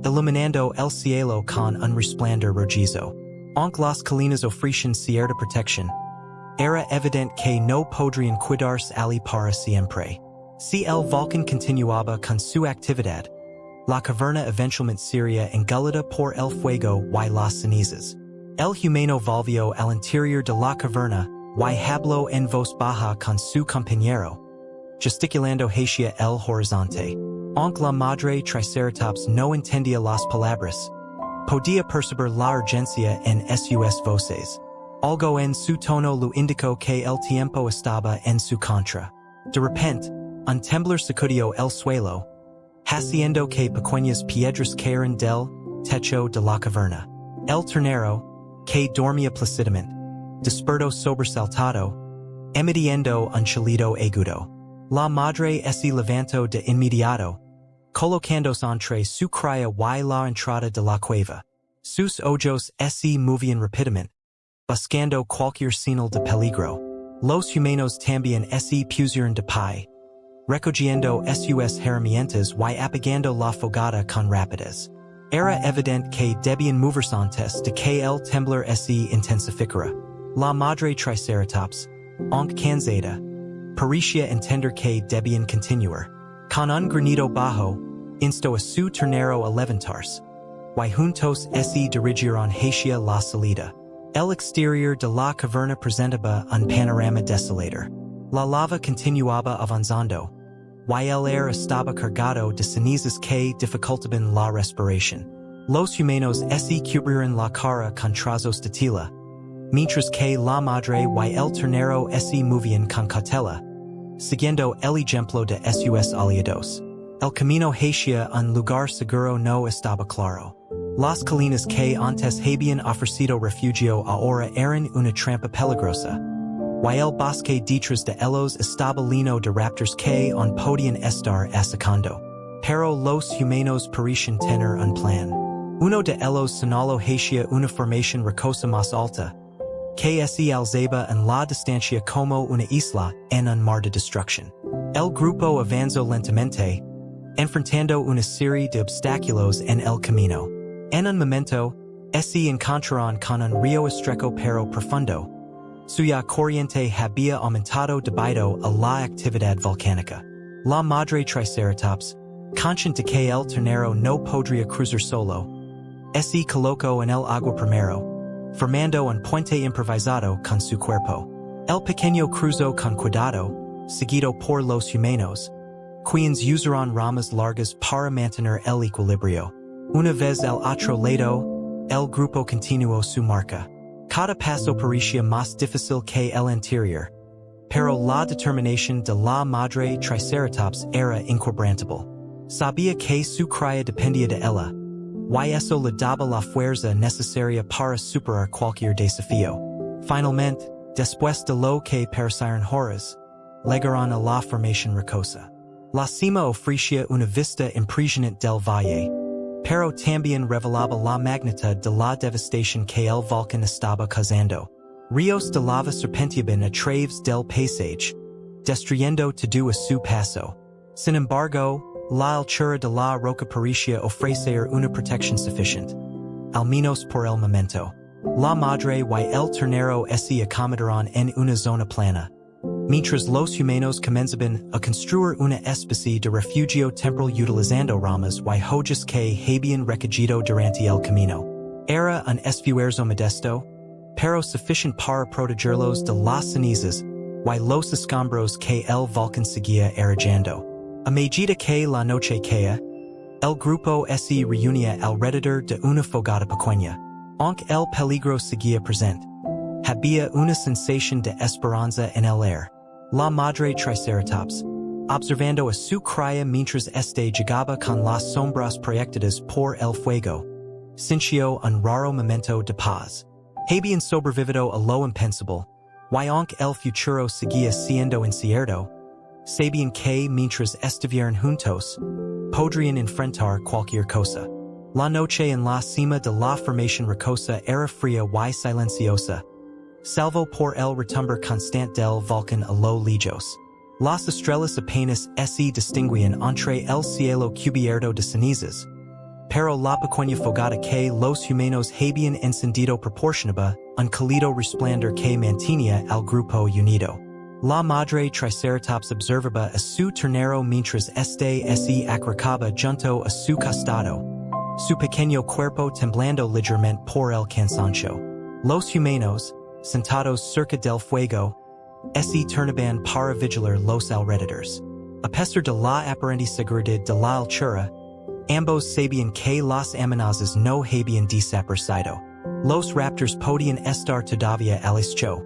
iluminando el cielo con un resplandor rojizo. Aunque las colinas ofrecían cierta protección, era evidente que no podrían cuidarse allí para siempre. Si el volcán continuaba con su actividad, la caverna eventualmente sería engulida por el fuego y las cenizas. El humano volvió al interior de la caverna y habló en voz baja con su compañero, gesticulando hacia el horizonte. Aunque la madre Triceratops no entendía las palabras, podía percibir la urgencia en sus voces. Algo en su tono lo indicó que el tiempo estaba en su contra. De repente, un temblor sacudió el suelo, haciendo que pequeñas piedras cayeran del techo de la caverna. El ternero, que dormía plácidamente, despertó sobresaltado, emitiendo un chillido agudo. La madre se levantó de inmediato, colocándose entre su cría y la entrada de la cueva. Sus ojos se movían rápidamente, buscando cualquier señal de peligro. Los humanos también se pusieron de pie, recogiendo sus herramientas y apagando la fogata con rapidez. Era evidente que debían moverse antes de que el temblor se intensificara. La madre Triceratops, aunque cansada, parecía entender que debían continuar. Con un granido bajo, instó a su ternero a levantarse, y juntos se dirigieron hacia la salida. El exterior de la caverna presentaba un panorama desolador. La lava continuaba avanzando, y el aire estaba cargado de cenizas que dificultaban la respiración. Los humanos se cubrieron la cara con trazos de tela, mientras que la madre y el ternero se movían con cautela, siguiendo el ejemplo de sus aliados. El camino hacia un lugar seguro no estaba claro. Las colinas que antes habían ofrecido refugio ahora eran una trampa peligrosa, y el bosque detrás de ellos estaba lleno de raptors que aún podían estar atacando. Pero los humanos parecían tener un plan. Uno de ellos señaló hacia una formación rocosa más alta, que se alzaba en la distancia como una isla en un mar de destrucción. El grupo avanzó lentamente, enfrentando una serie de obstáculos en el camino. En un momento, se encontraron con un río estrecho pero profundo, cuya corriente había aumentado debido a la actividad volcánica. La madre Triceratops, consciente que el ternero no podría cruzar solo, se colocó en el agua primero, formando un puente improvisado con su cuerpo. El pequeño cruzó con cuidado, seguido por los humanos, quienes usaron ramas largas para mantener el equilibrio. Una vez al otro lado, el grupo continuó su marca. Cada paso parecía más difícil que el anterior, pero la determinación de la madre Triceratops era inquebrantable. Sabía que su cría dependía de ella, y eso le daba la fuerza necesaria para superar cualquier desafío. Finalmente, después de lo que parecieron horas, llegaron a la formación rocosa. La cima ofrecía una vista impresionante del valle, pero también revelaba la magnitud de la devastación que el volcán estaba causando. Rios de lava serpentiaban a traves del paisage, destruyendo todo a su paso. Sin embargo, la altura de la roca parecía ofrecer una protección suficiente. Al menos por el momento. La madre y el ternero se acomodaron en una zona plana. Mientras los humanos comenzaban a construir una especie de refugio temporal utilizando ramas y hojas que habían recogido durante el camino. Era un esfuerzo modesto, pero suficiente para protegerlos de las cenizas y los escombros que el volcán seguía erigendo. A medida que la noche caía, el grupo se reunía alrededor de una fogata pequeña, aunque el peligro seguía presente. Había una sensación de esperanza en el aire. La madre Triceratops, observando a su cría mientras llegaba con las sombras proyectadas por el fuego, sintió un raro momento de paz. Habían sobrevivido a lo impensable, y aunque el futuro seguía siendo incierto, sabían que mientras estuvieran juntos, podrían enfrentar cualquier cosa. La noche en la cima de la formación rocosa era fría y silenciosa, salvo por el retumbar constante del volcán a lo lejos. Las estrellas apenas se distinguían entre el cielo cubierto de cenizas, pero la pequeña fogata que los humanos habían encendido proporcionaba un cálido resplandor que mantenía al grupo unido. La madre Triceratops observaba a su ternero mientras se acercaba junto a su costado, su pequeño cuerpo temblando ligeramente por el cansancio. Los humanos, sentados cerca del fuego, se turnaban para vigilar los alrededores. A pesar de la aparente seguridad de la altura, ambos sabían que las amenazas no habían desaparecido. Los raptors podían estar todavía al acecho,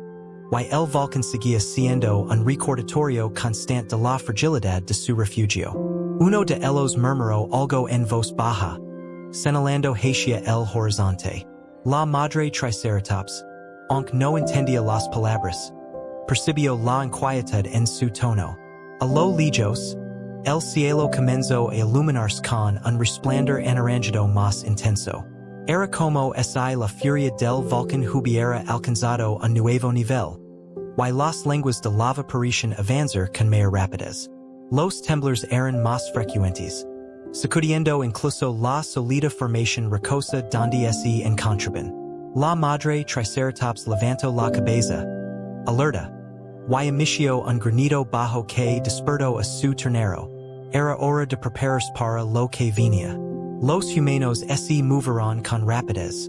y el volcán seguía siendo un recordatorio constante de la fragilidad de su refugio. Uno de ellos murmuró algo en voz baja, señalando hacia el horizonte. La madre Triceratops, aunque no entendía las palabras, percibió la inquietud en su tono. A lo lejos, el cielo comenzó a iluminarse con un resplandor anaranjado más intenso. Era como si la furia del volcán hubiera alcanzado un nuevo nivel, y las lenguas de lava parecían avanzar con mayor rapidez. Los temblores eran más frecuentes, sacudiendo incluso la sólida formación rocosa donde se encontraban. La madre Triceratops levantó la cabeza, alerta, y emitió un granido bajo que despertó a su ternero. Era hora de prepararse para lo que venía. Los humanos se movieron con rapidez,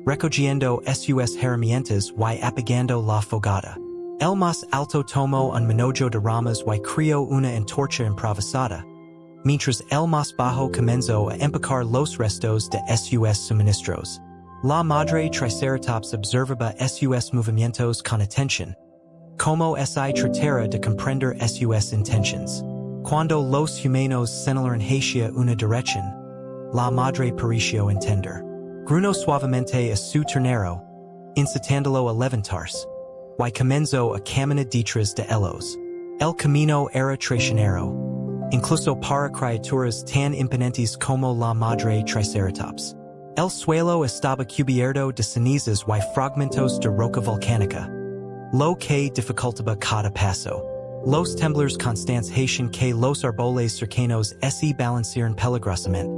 recogiendo sus herramientas y apagando la fogata. El más alto tomó un manojo de ramas y creó una antorcha improvisada, mientras el más bajo comenzó a empacar los restos de sus suministros. La madre Triceratops observaba sus movimientos con atención, como si tratara de comprender sus intenciones. Cuando los humanos señalaron hacia una dirección, la madre pareció entender. Grunó suavemente a su ternero, incitándolo a levantarse, y comenzó a caminar detrás de ellos. El camino era traicionero, incluso para criaturas tan imponentes como la madre Triceratops. El suelo estaba cubierto de cenizas y fragmentos de roca volcánica, lo que dificultaba cada paso. Los temblores constantes hacían que los árboles cercanos se balancearan peligrosamente,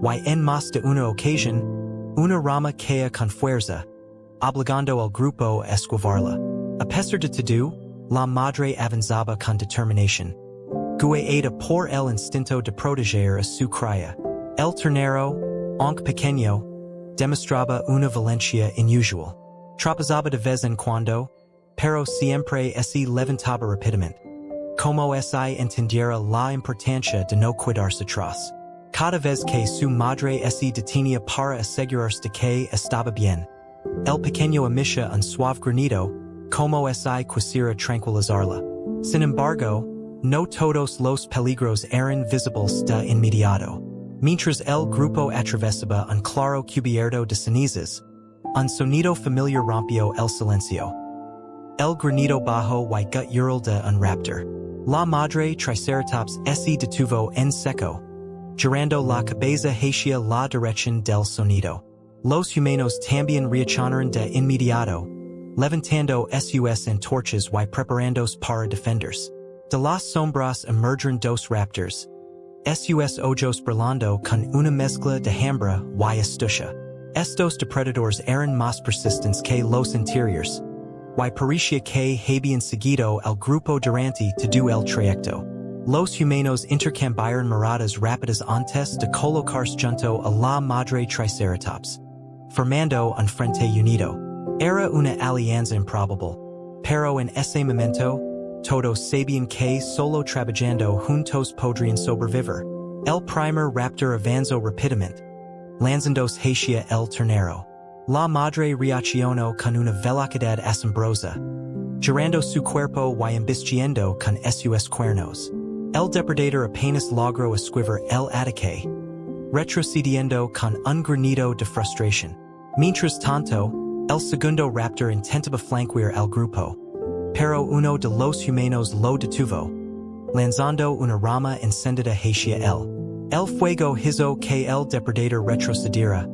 y en más de una ocasión, una rama caía con fuerza, obligando al grupo a esquivarla. A pesar de todo, la madre avanzaba con determinación, guiada por el instinto de proteger a su cría. El ternero, aunque pequeño, demostraba una valencia inusual. Tropezaba de vez en cuando, pero siempre se levantaba rápidamente, como si entendiera la importancia de no quedarse atrás. Cada vez que su madre se detenía para asegurarse de que estaba bien, el pequeño emitía un suave granido, como si quisiera tranquilizarla. Sin embargo, no todos los peligros eran visibles de inmediato. Mientras el grupo atravesaba un claro cubierto de cenizas, un sonido familiar rompió el silencio. El granido bajo y gutural de un raptor. La madre Triceratops se detuvo en seco, girando la cabeza hacia la dirección del sonido. Los humanos también reaccionaron de inmediato, levantando sus antorchas y preparandos para defenders. De las sombras emergen dos raptors. Sus ojos brillando con una mezcla de hambre y astucia. Estos depredadores eran más persistentes que los anteriores. Y parecía que habían seguido al grupo durante todo el trayecto. Los humanos intercambiaron miradas rápidas antes de colocarse junto a la madre Triceratops, formando un frente unido. Era una alianza improbable, pero en ese momento, todos sabían que solo trabajando juntos podrían sobrevivir. El primer raptor avanzó rápidamente, lanzándose hacia el ternero. La madre reaccionó con una velocidad asombrosa, girando su cuerpo y embistiendo con sus cuernos. El depredador apenas logró esquivar el ataque, retrocediendo con un granido de frustración. Mientras tanto, el segundo raptor intentaba flanquear al grupo, pero uno de los humanos lo detuvo, lanzando una rama encendida hacia él. El fuego hizo que el depredador retrocediera,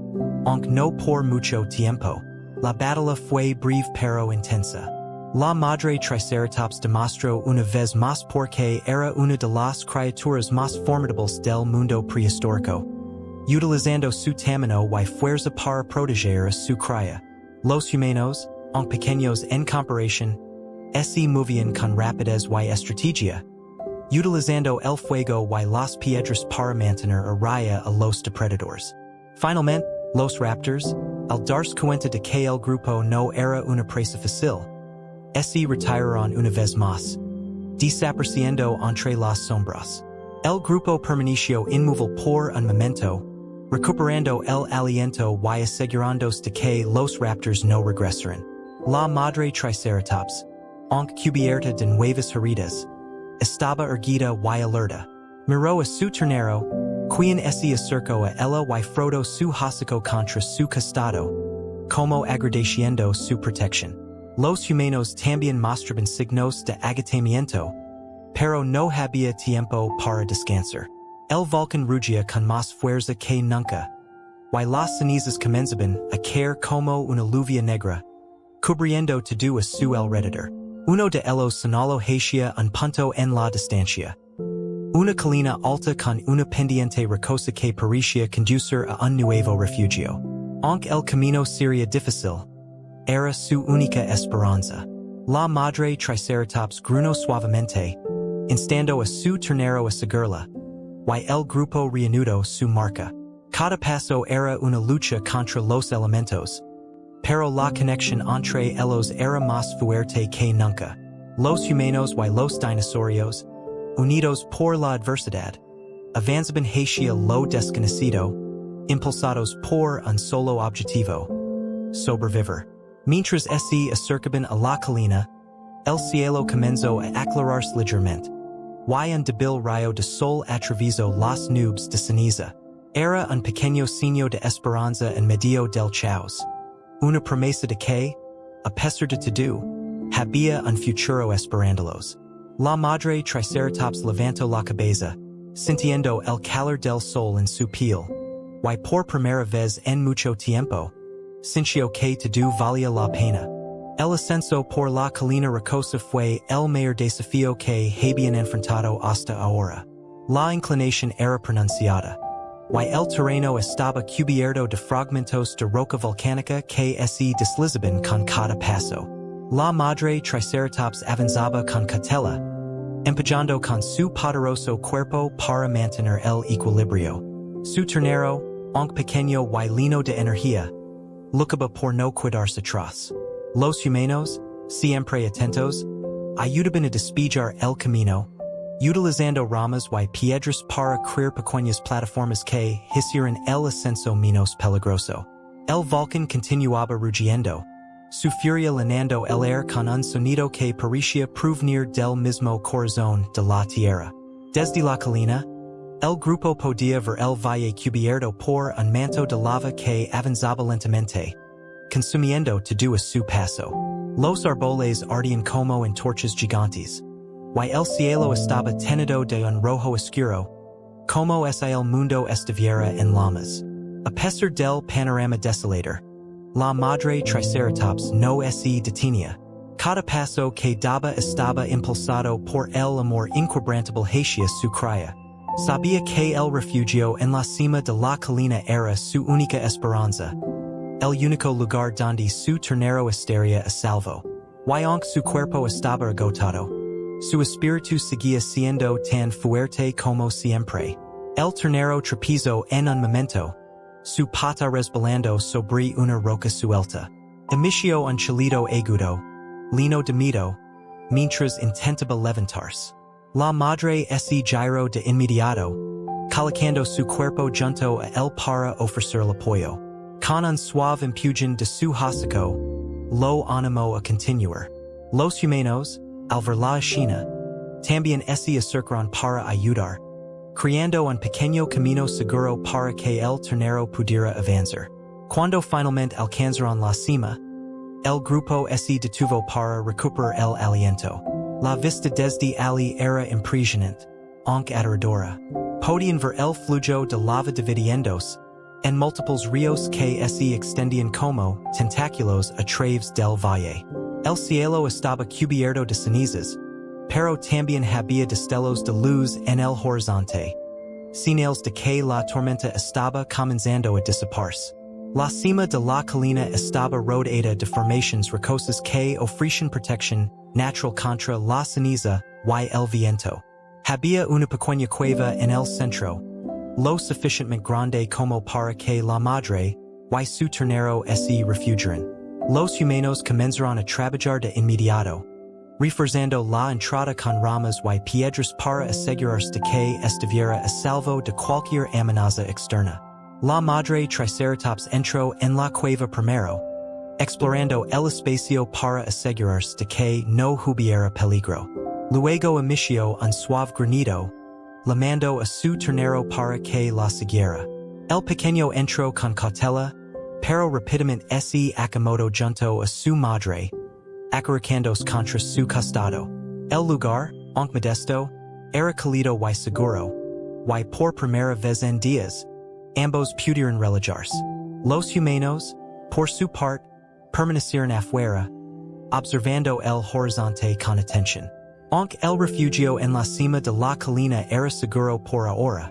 aunque no por mucho tiempo. La batalla fue breve pero intensa. La madre Triceratops demostró una vez más porque era una de las criaturas más formidables del mundo prehistórico, utilizando su tamaño y fuerza para proteger a su cría. Los humanos, aunque pequeños en comparación, se movían con rapidez y estrategia, utilizando el fuego y las piedras para mantener a raya a los depredadores. Finalmente, los raptors, al darse cuenta de que el grupo no era una presa fácil, se retiraron una vez más, desapareciendo entre las sombras. El grupo permaneció inmóvil por un momento, recuperando el aliento y asegurándose de que los raptors no regresaran. La madre Triceratops, aunque cubierta de nuevas heridas, estaba erguida y alerta. Miró a su ternero, quien se acercó a ella y frotó su hocico contra su costado, como agradeciendo su protección. Los humanos también mostraban signos de agotamiento, pero no había tiempo para descansar. El volcán rugía con más fuerza que nunca, y las cenizas comenzaban a caer como una lluvia negra, cubriendo todo a su alrededor. Uno de ellos señaló hacia un punto en la distancia. Una colina alta con una pendiente rocosa que parecía conducir a un nuevo refugio. Aunque el camino sería difícil, era su única esperanza. La madre Triceratops gruñó suavemente, instando a su ternero a seguirla, y el grupo reanudó su marcha. Cada paso era una lucha contra los elementos, pero la conexión entre ellos era más fuerte que nunca. Los humanos y los dinosaurios, unidos por la adversidad, avanzaban hacia lo desconocido, impulsados por un solo objetivo: sobrevivir. Mientras se acercaban a la colina, el cielo comenzó a aclararse ligeramente, y un débil rayo de sol atravesó las nubes de ceniza. Era un pequeño signo de esperanza en medio del caos. Una promesa de que, a pesar de todo, había un futuro esperándolos. La madre Triceratops levantó la cabeza, sintiendo el calor del sol en su piel, y por primera vez en mucho tiempo, sintió que todo valía la pena. El ascenso por la colina rocosa fue el mayor desafío que habían enfrentado hasta ahora. La inclinación era pronunciada, y el terreno estaba cubierto de fragmentos de roca volcánica que se deslizaban con cada paso. La madre Triceratops avanzaba con cautela, empujando con su poderoso cuerpo para mantener el equilibrio. Su ternero, aunque pequeño y lleno de energía, luchaba por no quedarse atrás. Los humanos, siempre atentos, ayudaban a despejar el camino, utilizando ramas y piedras para crear pequeñas plataformas que hicieran el ascenso menos peligroso. El volcán continuaba rugiendo, su furia llenando el aire con un sonido que parecía provenir del mismo corazón de la tierra. Desde la colina, el grupo podía ver el valle cubierto por un manto de lava que avanzaba lentamente, consumiendo todo a su paso. Los árboles ardían como antorchas gigantes, y el cielo estaba teñido de un rojo oscuro, como si el mundo estuviera en llamas. A pesar del panorama desolador, La madre Triceratops no se detenía. Cada paso que daba estaba impulsado por el amor inquebrantable hacia su cría. Sabía que el refugio en la cima de la colina era su única esperanza. El único lugar donde su ternero estaría a salvo. Y aunque su cuerpo estaba agotado, su espíritu seguía siendo tan fuerte como siempre. El ternero tropezó en un momento, su pata resbalando sobre una roca suelta. Emisió un chillido agudo, lino demido, mientras intentaba levantarse. La madre se giró de inmediato, colocando su cuerpo junto a él para ofrecerle apoyo. Con un suave empujón de su hocico, lo animó a continuar. Los humanos, al ver la escena, también se acercaron para ayudar, creando un pequeño camino seguro para que el ternero pudiera avanzar. Cuando finalmente alcanzaron la cima, el grupo se detuvo para recuperar el aliento. La vista desde allí era impresionante, aunque aterradora. Podían ver el flujo de lava dividiéndose en múltiples ríos que se extendían como tentáculos a través del valle. El cielo estaba cubierto de cenizas, pero también había destellos de luz en el horizonte, señales de que la tormenta estaba comenzando a disiparse. La cima de la colina estaba rodeada de formaciones rocosas que ofrecían protección natural contra la ceniza y el viento. Había una pequeña cueva en el centro, lo suficientemente grande como para que la madre y su ternero se refugiaran. Los humanos comenzaron a trabajar de inmediato, reforzando la entrada con ramas y piedras para asegurarse de que estuviera a salvo de cualquier amenaza externa. La madre Triceratops entró en la cueva primero, explorando el espacio para asegurarse de que no hubiera peligro. Luego emitió un suave granido, llamando a su ternero para que la siguiera. El pequeño entró con cautela, pero rápidamente se acomodó junto a su madre, acercándose contra su costado. El lugar, aunque modesto, era cálido y seguro, y por primera vez en días, ambos pudieron relajarse. Los humanos, por su parte, permanecieron afuera, observando el horizonte con atención. Aunque el refugio en la cima de la colina era seguro por ahora,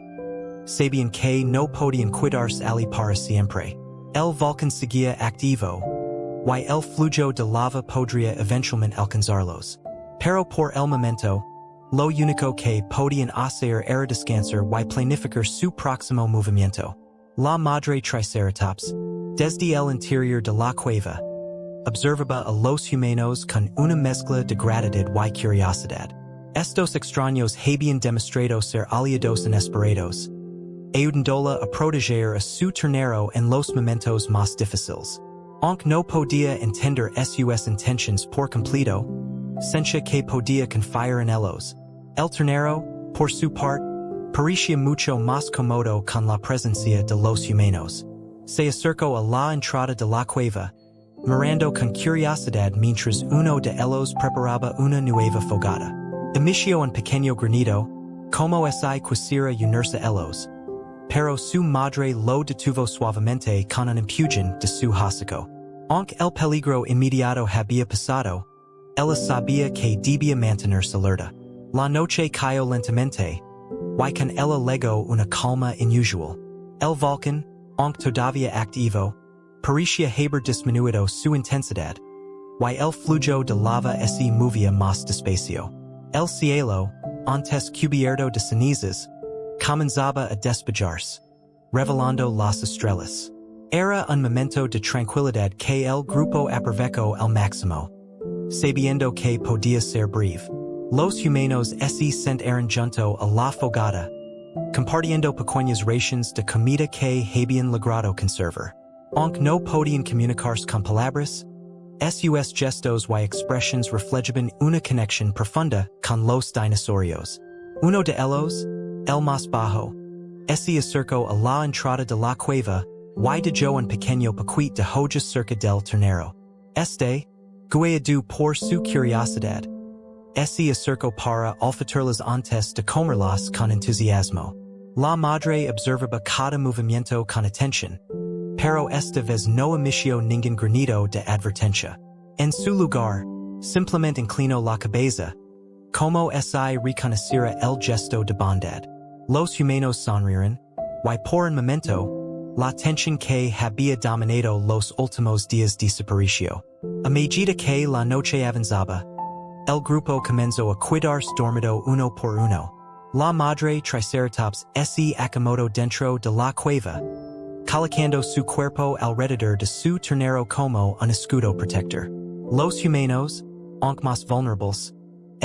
sabían que no podían quedarse allí para siempre. El volcán seguía activo, y el flujo de lava podría eventualmente alcanzarlos. Pero por el momento, lo único que podían hacer era descansar y planificar su próximo movimiento. La madre Triceratops, desde el interior de la cueva, observaba a los humanos con una mezcla de gratitud y curiosidad. Estos extraños habían demostrado ser aliados inesperados, ayudándola a proteger a su ternero en los momentos más difíciles. Aunque no podía entender sus intenciones por completo, sentía que podía confiar en ellos. El ternero, por su parte, parecía mucho más cómodo con la presencia de los humanos. Se acercó a la entrada de la cueva, mirando con curiosidad mientras uno de ellos preparaba una nueva fogata. Emitió un pequeño granido, como si quisiera unirse a ellos, pero su madre lo detuvo suavemente con un empujón de su hocico. Aunque el peligro inmediato había pasado, ella sabía que debía mantenerse alerta. La noche cayó lentamente, y con ella legó una calma inusual. El volcán, aunque todavía activo, parecía haber disminuido su intensidad, y el flujo de lava se movía más despacio. El cielo, antes cubierto de cenizas, comenzaba a despejarse, revelando las estrellas. Era un momento de tranquilidad que el grupo aprovechó al máximo, sabiendo que podía ser breve. Los humanos se sentaron junto a la fogata, compartiendo pequeñas raciones de comida que habían logrado conservar. Aunque no podían comunicarse con palabras, sus gestos y expresiones reflejaban una conexión profunda con los dinosaurios. Uno de ellos, el más bajo, se acercó a la entrada de la cueva y dejó un pequeño paquete de hojas cerca del ternero. Guiado por su curiosidad, se acercó para olfatearlas antes de comerlas con entusiasmo. La madre observaba cada movimiento con atención, pero esta vez no emisió ningún granido de advertencia. En su lugar, simplemente inclinó la cabeza, como si reconociera el gesto de bondad. Los humanos sonrieron, y por un momento, la tensión que había dominado los últimos días desapareció. A medida que la noche avanzaba, el grupo comenzó a cuidarse dormido uno por uno. La madre Triceratops se acomodó dentro de la cueva, colocando su cuerpo alrededor de su ternero como un escudo protector. Los humanos, aunque más vulnerables,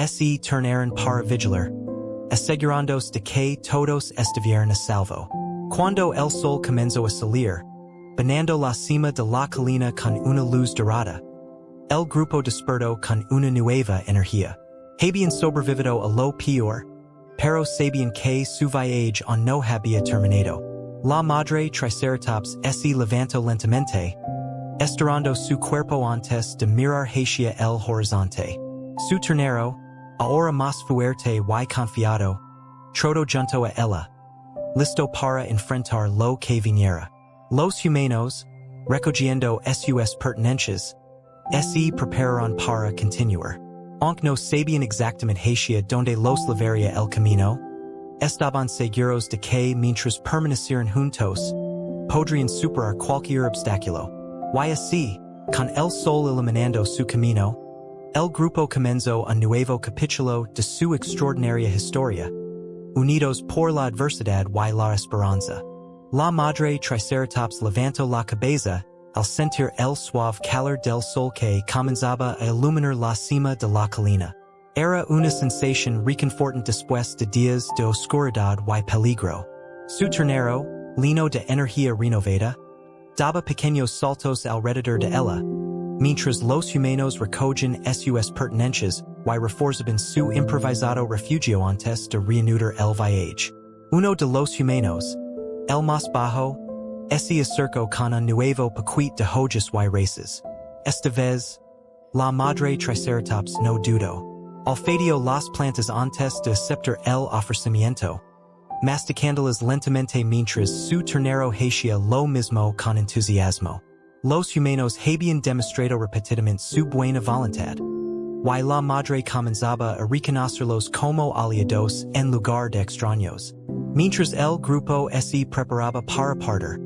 se turnaron para vigilar, asegurándose de que todos estuvieran a salvo. Cuando el sol comenzó a salir, bañando la cima de la colina con una luz dorada, el grupo despertó con una nueva energía. Habían sobrevivido a lo peor, pero sabían que su viaje aún no había terminado. La madre Triceratops se levantó lentamente, estirando su cuerpo antes de mirar hacia el horizonte. Su ternero, ahora más fuerte y confiado, trotó junto a ella, listo para enfrentar lo que viniera. Los humanos, recogiendo sus pertenencias, se prepararon para continuar. Aunque no sabían exactamente hacia donde los llevaría el camino, estaban seguros de que mientras permanecieran juntos, podrían superar cualquier obstáculo. Y así, con el sol iluminando su camino, el grupo comenzó un nuevo capítulo de su extraordinaria historia, unidos por la adversidad y la esperanza. La madre Triceratops levantó la cabeza al sentir el suave calor del sol que comenzaba a iluminar la cima de la colina. Era una sensación reconfortante después de días de oscuridad y peligro. Su ternero, lleno de energía renovada, daba pequeños saltos alrededor de ella, mientras los humanos recogían sus pertenencias y reforzaban su improvisado refugio antes de reanudar el viaje. Uno de los humanos, el más bajo, se acercó con un nuevo paquete de hojas y raíces. Esta vez, la madre Triceratops no dudó. Olfateó las plantas antes de aceptar el ofrecimiento, masticándolas lentamente mientras su ternero hacía lo mismo con entusiasmo. Los humanos habían demostrado repetidamente su buena voluntad, y la madre comenzaba a reconocerlos como aliados en lugar de extraños. Mientras el grupo se preparaba para partir,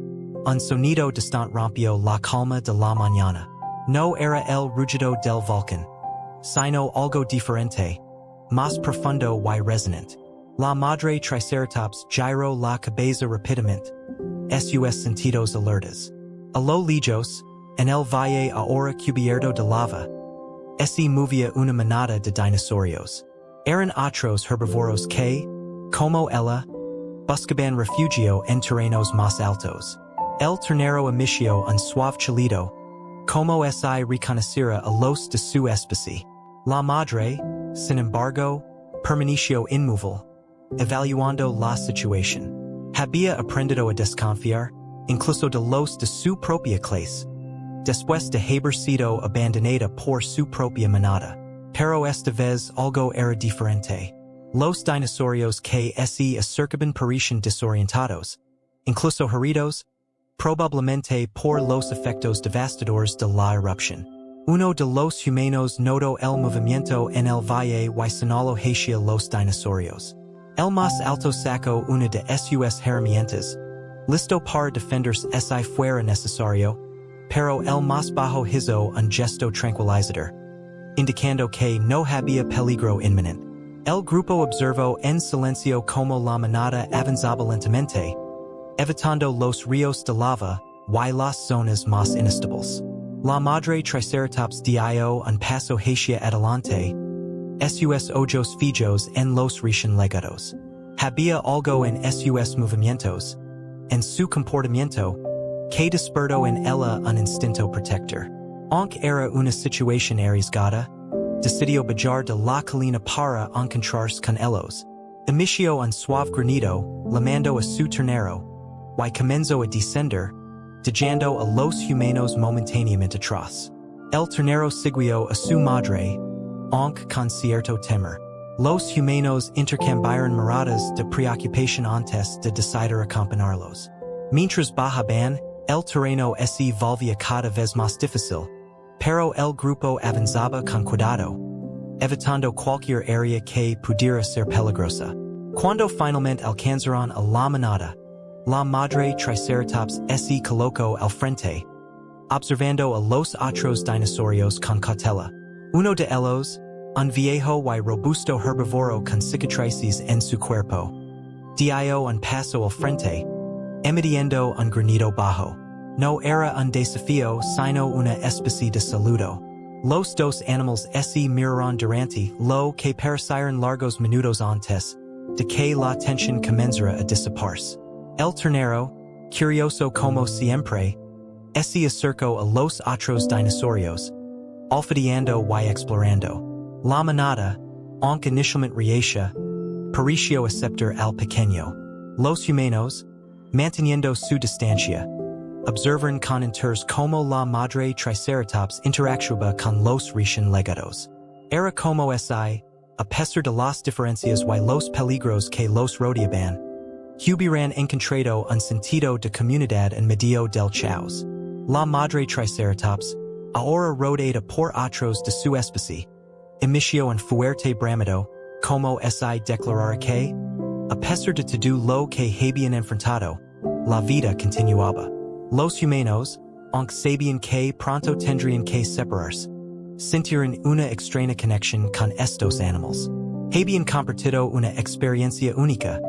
un sonido distante rompió la calma de la mañana. No era el rugido del volcán, sino algo diferente, más profundo y resonante. La madre Triceratops giró la cabeza rápidamente, sus sentidos alertas. A lo lejos, en el valle ahora cubierto de lava, se movía una manada de dinosaurios. Eran otros herbívoros que, como ella, buscaban refugio en terrenos más altos. El ternero emitió un suave chillido, como si reconociera a los de su especie. La madre, sin embargo, permaneció inmóvil, evaluando la situación. Había aprendido a desconfiar, incluso de los de su propia clase, después de haber sido abandonada por su propia manada. Pero esta vez algo era diferente. Los dinosaurios que se acercaban parecían desorientados, incluso heridos, probablemente por los efectos devastadores de la erupción. Uno de los humanos notó el movimiento en el valle y señaló hacia los dinosaurios. El más alto sacó una de sus herramientas, listo para defenderse si fuera necesario, pero el más bajo hizo un gesto tranquilizador, indicando que no había peligro inminente. El grupo observó en silencio como la manada avanzaba lentamente, evitando los ríos de lava y las zonas más inestables. La madre Triceratops dio un paso hacia adelante, sus ojos fijos en los recién legados. Había algo en sus movimientos, en su comportamiento, que despertó en ella un instinto protector. Aunque era una situación arriesgada, decidió bajar de la colina para encontrarse con ellos. Emitió un suave granido, llamando a su ternero, y comenzó a descender, dejando a los humanos momentáneamente atrás. El ternero siguió a su madre, aunque con cierto temor. Los humanos intercambiaron miradas de preocupación antes de decidir acompañarlos. Mientras bajaban, El terreno se volvía cada vez más difícil, pero el grupo avanzaba con cuidado, evitando cualquier área que pudiera ser peligrosa. Cuando finalmente alcanzaron a la manada, la madre Triceratops se colocó al frente, observando a los otros dinosaurios con cautela. Uno de ellos, un viejo y robusto herbívoro con cicatrices en su cuerpo, dio un paso al frente, emitiendo un granido bajo. No era un desafío sino una especie de saludo. Los dos animales se miraron durante lo que parecieron largos minutos antes de que la tensión comenzara a dissiparse. El ternero, curioso como siempre, se acercó a los otros dinosaurios, olfateando y explorando. La manada, aunque inicialmente reacia, pareció aceptar al pequeño. Los humanos, manteniendo su distancia, observan con interés como la madre Triceratops interactuaba con los recién legados. Era como si, a pesar de las diferencias y los peligros que los rodeaban, hubieran encontrado un sentido de comunidad en medio del caos. La madre Triceratops, ahora rodeada por otros de su especie, emitió un fuerte bramido, como si declarara que, a pesar de todo lo que habían enfrentado, la vida continuaba. Los humanos, aunque sabían que pronto tendrían que separarse, sintieron una extraña conexión con estos animales. Habían compartido una experiencia única,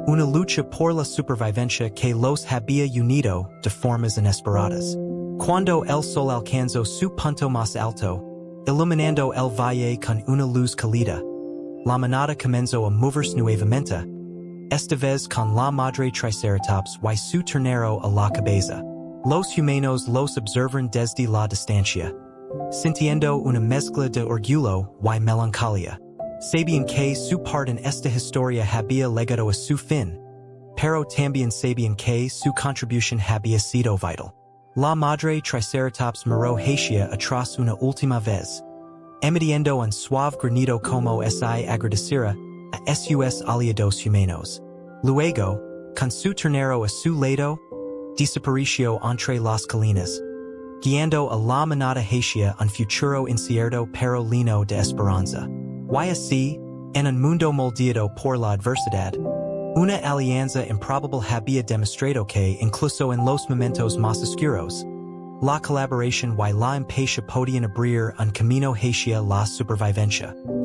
una lucha por la supervivencia que los había unido de formas inesperadas. Cuando el sol alcanzó su punto más alto, iluminando el valle con una luz cálida, la manada comenzó a moverse nuevamente, esta vez con la madre Triceratops y su ternero a la cabeza. Los humanos los observan desde la distancia, sintiendo una mezcla de orgullo y melancolía. Sabían que su parte en esta historia había llegado a su fin, pero también sabían que su contribución había sido vital. La madre Triceratops miró hacia atrás una última vez, emitiendo un suave granido como si agradeciera a sus aliados humanos. Luego, con su ternero a su lado, desapareció entre las colinas, guiando a la manada hacia un futuro incierto pero lleno de esperanza. Y así, en un mundo moldeado por la adversidad, una alianza improbable había demostrado que incluso en los momentos más oscuros, la colaboración y la impaciencia podían abrir un camino hacia la supervivencia.